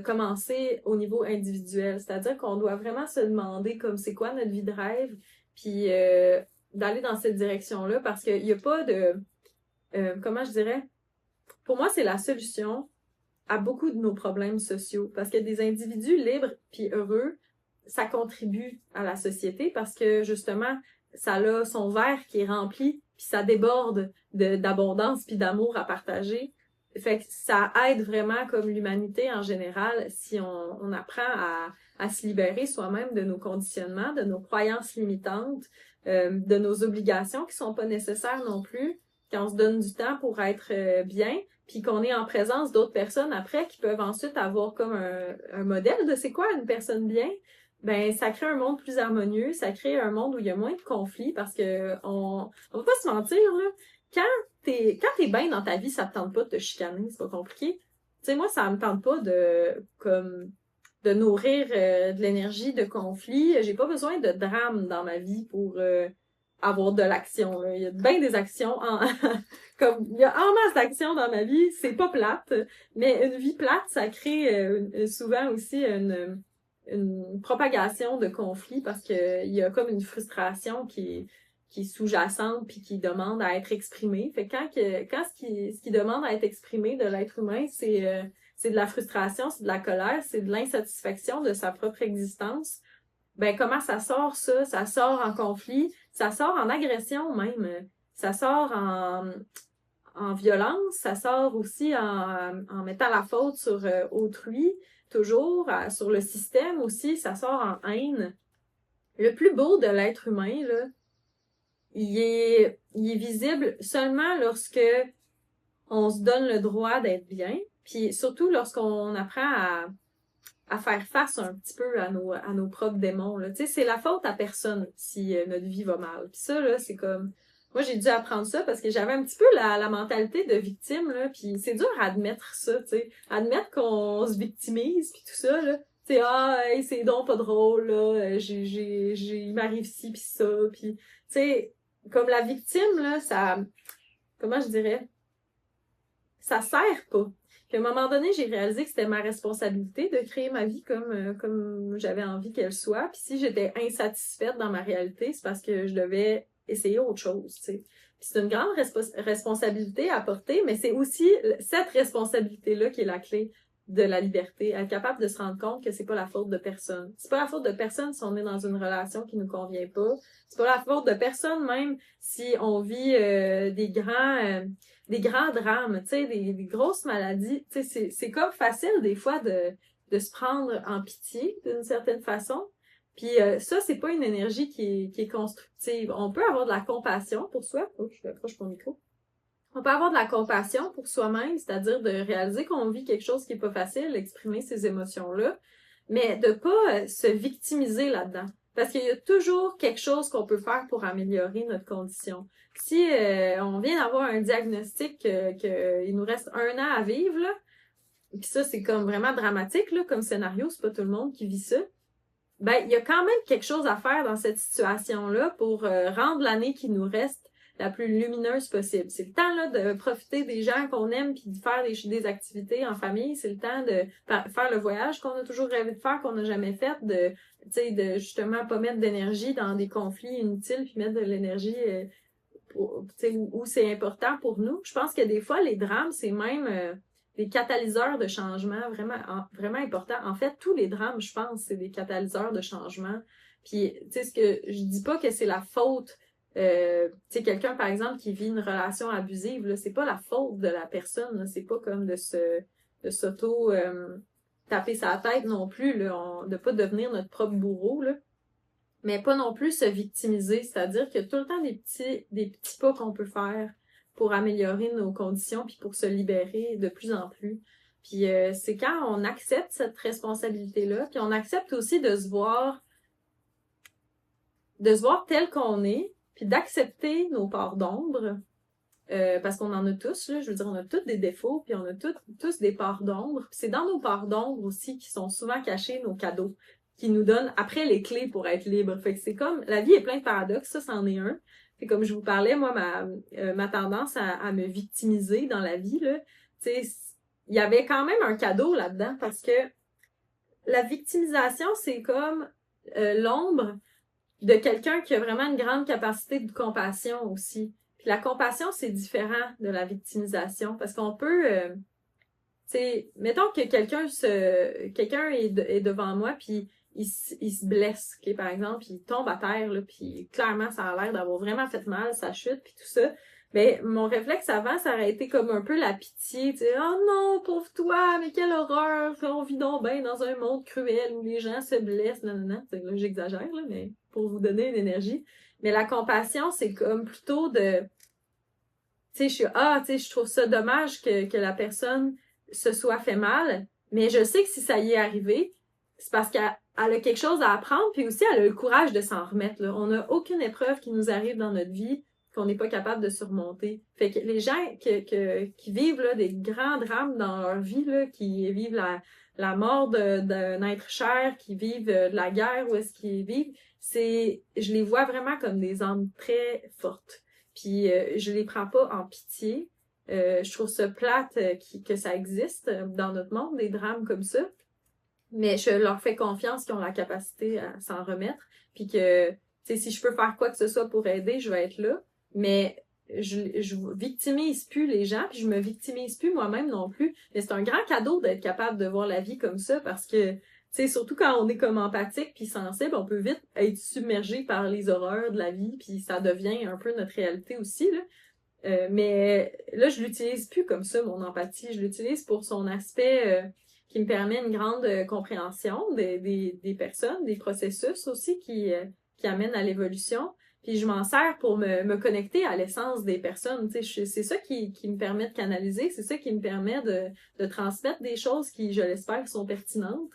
commencer au niveau individuel. C'est-à-dire qu'on doit vraiment se demander comme c'est quoi notre vie de rêve, puis d'aller dans cette direction-là, parce qu'il n'y a pas de... comment je dirais? Pour moi, c'est la solution à beaucoup de nos problèmes sociaux. Parce que des individus libres puis heureux, ça contribue à la société parce que, justement, ça a son verre qui est rempli puis ça déborde d'abondance puis d'amour à partager. Fait que ça aide vraiment comme l'humanité en général si on apprend à se libérer soi-même de nos conditionnements, de nos croyances limitantes, de nos obligations qui sont pas nécessaires non plus, qu'on se donne du temps pour être bien, puis qu'on est en présence d'autres personnes après qui peuvent ensuite avoir comme un modèle de c'est quoi une personne bien. Ben, ça crée un monde plus harmonieux, ça crée un monde où il y a moins de conflits parce que on va pas se mentir, là. Quand t'es bien dans ta vie, ça te tente pas de te chicaner, c'est pas compliqué. Tu sais, moi, ça me tente pas de nourrir de l'énergie de conflit. J'ai pas besoin de drame dans ma vie pour avoir de l'action, là. Il y a bien des actions comme il y a en masse d'actions dans ma vie, c'est pas plate, mais une vie plate, ça crée souvent aussi une propagation de conflits parce que il y a comme une frustration qui est sous-jacente puis qui demande à être exprimée. Fait que quand ce qui demande à être exprimé de l'être humain, c'est de la frustration, c'est de la colère, c'est de l'insatisfaction de sa propre existence. Ben comment ça sort ça? Ça sort en conflit, ça sort en agression même. Ça sort en violence, ça sort aussi en mettant la faute sur autrui, toujours, sur le système aussi, ça sort en haine. Le plus beau de l'être humain, là, il est visible seulement lorsque on se donne le droit d'être bien, puis surtout lorsqu'on apprend à faire face un petit peu à nos propres démons. Là. Tu sais, c'est la faute à personne si notre vie va mal. Puis ça, là, c'est comme... Moi, j'ai dû apprendre ça parce que j'avais un petit peu la mentalité de victime, là, puis c'est dur à admettre ça, tu sais. Admettre qu'on se victimise, puis tout ça, là. Tu sais, hey, c'est donc pas drôle, là, il m'arrive ci, puis ça, puis... Tu sais, comme la victime, là, ça... Comment je dirais? Ça sert pas. Puis à un moment donné, j'ai réalisé que c'était ma responsabilité de créer ma vie comme j'avais envie qu'elle soit. Puis si j'étais insatisfaite dans ma réalité, c'est parce que je devais essayer autre chose, tu sais. Puis c'est une grande responsabilité à porter, mais c'est aussi cette responsabilité-là qui est la clé de la liberté, être capable de se rendre compte que c'est pas la faute de personne. C'est pas la faute de personne si on est dans une relation qui nous convient pas. C'est pas la faute de personne même si on vit des grands drames, tu sais, des grosses maladies. Tu sais, c'est comme facile des fois de se prendre en pitié d'une certaine façon. Puis ça, c'est pas une énergie qui est constructive. On peut avoir de la compassion pour soi. Oh, je m'approche mon micro. On peut avoir de la compassion pour soi-même, c'est-à-dire de réaliser qu'on vit quelque chose qui est pas facile, exprimer ces émotions-là, mais de pas se victimiser là-dedans. Parce qu'il y a toujours quelque chose qu'on peut faire pour améliorer notre condition. Si on vient d'avoir un diagnostic qu'il nous reste 1 an à vivre, là, puis ça, c'est comme vraiment dramatique là, comme scénario, c'est pas tout le monde qui vit ça, ben il y a quand même quelque chose à faire dans cette situation-là pour rendre l'année qui nous reste la plus lumineuse possible. C'est le temps là de profiter des gens qu'on aime puis de faire des activités en famille. C'est le temps de faire le voyage qu'on a toujours rêvé de faire, qu'on n'a jamais fait, de justement pas mettre d'énergie dans des conflits inutiles puis mettre de l'énergie où c'est important pour nous. Je pense que des fois, les drames, c'est même des catalyseurs de changement vraiment importants. En fait, tous les drames, je pense, c'est des catalyseurs de changement. Puis, tu sais, ce que je dis pas que c'est la faute. Tu sais, quelqu'un, par exemple, qui vit une relation abusive, là, c'est pas la faute de la personne, là, c'est pas comme de s'auto taper sa tête non plus, là, de pas devenir notre propre bourreau, là. Mais pas non plus se victimiser, c'est-à-dire qu'il y a tout le temps des petits pas qu'on peut faire pour améliorer nos conditions puis pour se libérer de plus en plus. Puis c'est quand on accepte cette responsabilité-là, puis on accepte aussi de se voir tel qu'on est, puis d'accepter nos parts d'ombre, parce qu'on en a tous, là, je veux dire, on a tous des défauts, puis on a tous des parts d'ombre. Puis c'est dans nos parts d'ombre aussi qui sont souvent cachés nos cadeaux, qui nous donnent après les clés pour être libre. Fait que c'est comme, la vie est pleine de paradoxes, ça, c'en est un. Fait comme je vous parlais, moi, ma tendance à me victimiser dans la vie, là, tu sais, il y avait quand même un cadeau là-dedans, parce que la victimisation, c'est comme l'ombre de quelqu'un qui a vraiment une grande capacité de compassion aussi. Puis la compassion, c'est différent de la victimisation, parce qu'on peut... tu sais, mettons que quelqu'un est devant moi, puis il se blesse, okay, par exemple, puis il tombe à terre, là, puis clairement, ça a l'air d'avoir vraiment fait mal, sa chute, puis tout ça. Mais mon réflexe avant, ça aurait été comme un peu la pitié, tu sais, « Oh non, pauvre toi, mais quelle horreur! On vit donc bien dans un monde cruel où les gens se blessent, non, non, non. » Là, j'exagère, là, mais pour vous donner une énergie. Mais la compassion, c'est comme plutôt de... Tu sais, je trouve ça dommage que la personne se soit fait mal, mais je sais que si ça y est arrivé, c'est parce qu'elle a quelque chose à apprendre, puis aussi elle a le courage de s'en remettre. Là. On n'a aucune épreuve qui nous arrive dans notre vie qu'on n'est pas capable de surmonter. Fait que les gens qui vivent là, des grands drames dans leur vie, là, qui vivent la mort d'un être cher, qui vivent de la guerre, où est-ce qu'ils vivent, je les vois vraiment comme des âmes très fortes. Puis je les prends pas en pitié. Je trouve ça plate que ça existe dans notre monde, des drames comme ça. Mais je leur fais confiance qu'ils ont la capacité à s'en remettre. Puis que, tu sais, si je peux faire quoi que ce soit pour aider, je vais être là. Mais je victimise plus les gens, puis je me victimise plus moi-même non plus. Mais c'est un grand cadeau d'être capable de voir la vie comme ça, parce que, tu sais, surtout quand on est comme empathique puis sensible, on peut vite être submergé par les horreurs de la vie, puis ça devient un peu notre réalité aussi, là. Mais là, je l'utilise plus comme ça, mon empathie. Je l'utilise pour son aspect qui me permet une grande compréhension des personnes, des processus aussi qui amènent à l'évolution. Puis je m'en sers pour me connecter à l'essence des personnes. Tu sais, c'est ça qui me permet de canaliser, c'est ça qui me permet de transmettre des choses qui, je l'espère, sont pertinentes.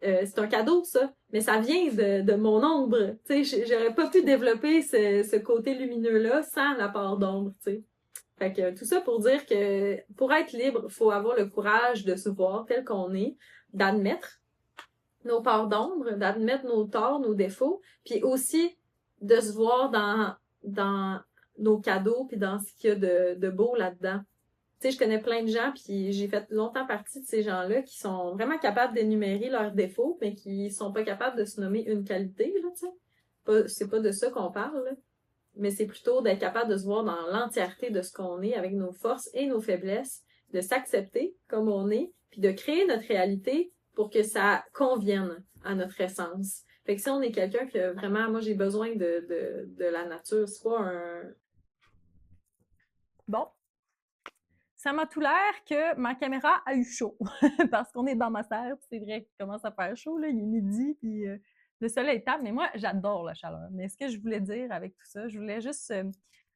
C'est un cadeau, ça. Mais ça vient de mon ombre. Tu sais, j'aurais pas pu développer ce côté lumineux-là sans la part d'ombre, tu sais. Fait que tout ça pour dire que pour être libre, il faut avoir le courage de se voir tel qu'on est, d'admettre nos parts d'ombre, d'admettre nos torts, nos défauts, puis aussi de se voir dans nos cadeaux puis dans ce qu'il y a de beau là-dedans. Tu sais, je connais plein de gens, puis j'ai fait longtemps partie de ces gens-là qui sont vraiment capables d'énumérer leurs défauts, mais qui sont pas capables de se nommer une qualité, là, tu sais. C'est pas de ça qu'on parle, là. Mais c'est plutôt d'être capable de se voir dans l'entièreté de ce qu'on est, avec nos forces et nos faiblesses, de s'accepter comme on est, puis de créer notre réalité pour que ça convienne à notre essence. Fait que si on est quelqu'un que vraiment, moi j'ai besoin de la nature, c'est pas un... Bon, ça m'a tout l'air que ma caméra a eu chaud parce qu'on est dans ma serre, c'est vrai qu'il commence à faire chaud, là, il est midi, puis le soleil tape, mais moi, j'adore la chaleur. Mais ce que je voulais dire avec tout ça, je voulais juste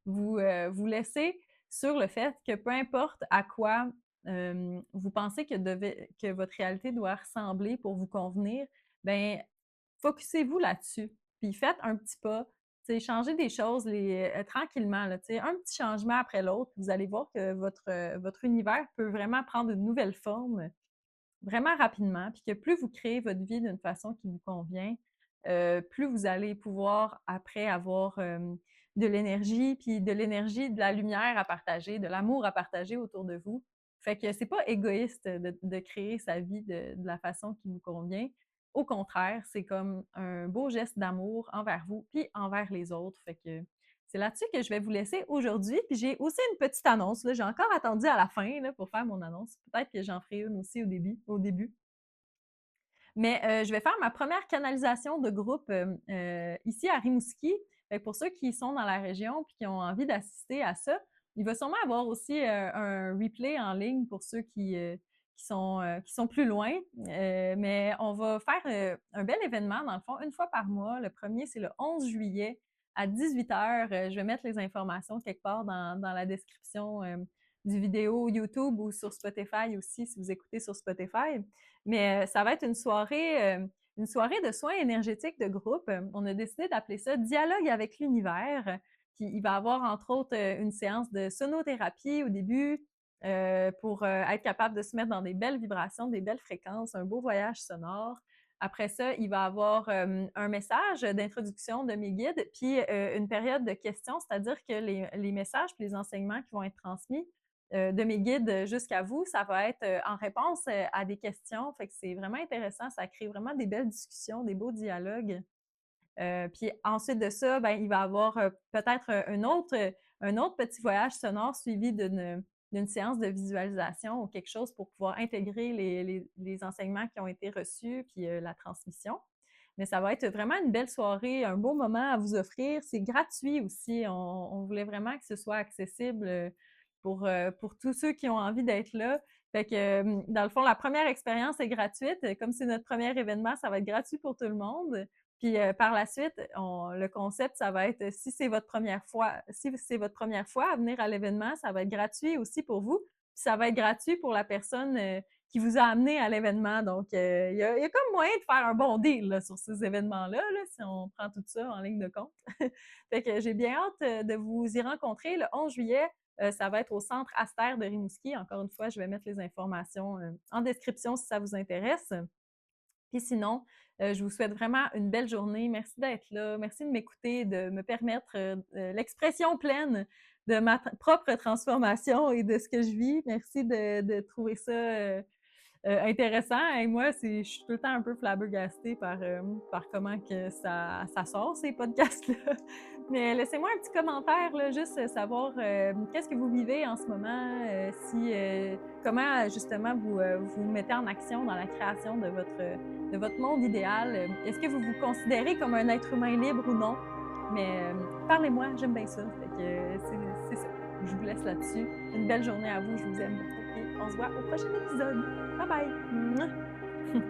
vous laisser sur le fait que peu importe à quoi vous pensez que votre réalité doit ressembler pour vous convenir, ben focussez-vous là-dessus, puis faites un petit pas, changez des choses tranquillement, là, un petit changement après l'autre, vous allez voir que votre univers peut vraiment prendre une nouvelle forme vraiment rapidement, puis que plus vous créez votre vie d'une façon qui vous convient, plus vous allez pouvoir après avoir de l'énergie, puis de l'énergie, de la lumière à partager, de l'amour à partager autour de vous. Fait que c'est pas égoïste de créer sa vie de la façon qui vous convient. Au contraire, c'est comme un beau geste d'amour envers vous, puis envers les autres. Fait que c'est là-dessus que je vais vous laisser aujourd'hui. Puis j'ai aussi une petite annonce. Là. J'ai encore attendu à la fin là, pour faire mon annonce. Peut-être que j'en ferai une aussi au début. Mais je vais faire ma première canalisation de groupe ici à Rimouski. Fait que pour ceux qui sont dans la région et qui ont envie d'assister à ça, il va sûrement avoir aussi un replay en ligne pour ceux qui sont plus loin. Mais on va faire un bel événement, dans le fond, une fois par mois. Le premier, c'est le 11 juillet à 18h. Je vais mettre les informations quelque part dans la description du vidéo YouTube ou sur Spotify aussi, si vous écoutez sur Spotify. Mais ça va être une soirée de soins énergétiques de groupe. On a décidé d'appeler ça Dialogue avec l'univers. Puis il va y avoir entre autres une séance de sonothérapie au début pour être capable de se mettre dans des belles vibrations, des belles fréquences, un beau voyage sonore. Après ça, il va y avoir un message d'introduction de mes guides, puis une période de questions, c'est-à-dire que les messages et les enseignements qui vont être transmis de mes guides jusqu'à vous, ça va être en réponse à des questions. Fait que c'est vraiment intéressant. Ça crée vraiment des belles discussions, des beaux dialogues. Puis ensuite de ça, ben, il va y avoir peut-être un autre petit voyage sonore suivi d'une séance de visualisation ou quelque chose pour pouvoir intégrer les enseignements qui ont été reçus puis la transmission. Mais ça va être vraiment une belle soirée, un beau moment à vous offrir. C'est gratuit aussi. On voulait vraiment que ce soit accessible pour tous ceux qui ont envie d'être là. Fait que, dans le fond, la première expérience est gratuite. Comme c'est notre premier événement, ça va être gratuit pour tout le monde. Puis par la suite, le concept, ça va être si c'est votre première fois à venir à l'événement, ça va être gratuit aussi pour vous. Puis ça va être gratuit pour la personne qui vous a amené à l'événement. Donc, il y a comme moyen de faire un bon deal là, sur ces événements-là, là, si on prend tout ça en ligne de compte. Fait que j'ai bien hâte de vous y rencontrer le 11 juillet. Ça va être au centre Aster de Rimouski. Encore une fois, je vais mettre les informations en description si ça vous intéresse. Puis sinon, je vous souhaite vraiment une belle journée. Merci d'être là. Merci de m'écouter, de me permettre l'expression pleine de ma propre transformation et de ce que je vis. Merci de trouver ça intéressant. Et moi, je suis tout le temps un peu flabbergastée par comment que ça sort, ces podcasts-là. Mais laissez-moi un petit commentaire, là, juste savoir qu'est-ce que vous vivez en ce moment, comment justement vous mettez en action dans la création de votre monde idéal. Est-ce que vous vous considérez comme un être humain libre ou non? Mais parlez-moi, j'aime bien ça. Fait que c'est ça. je vous laisse là-dessus. Une belle journée à vous, je vous aime beaucoup et on se voit au prochain épisode. Bye bye!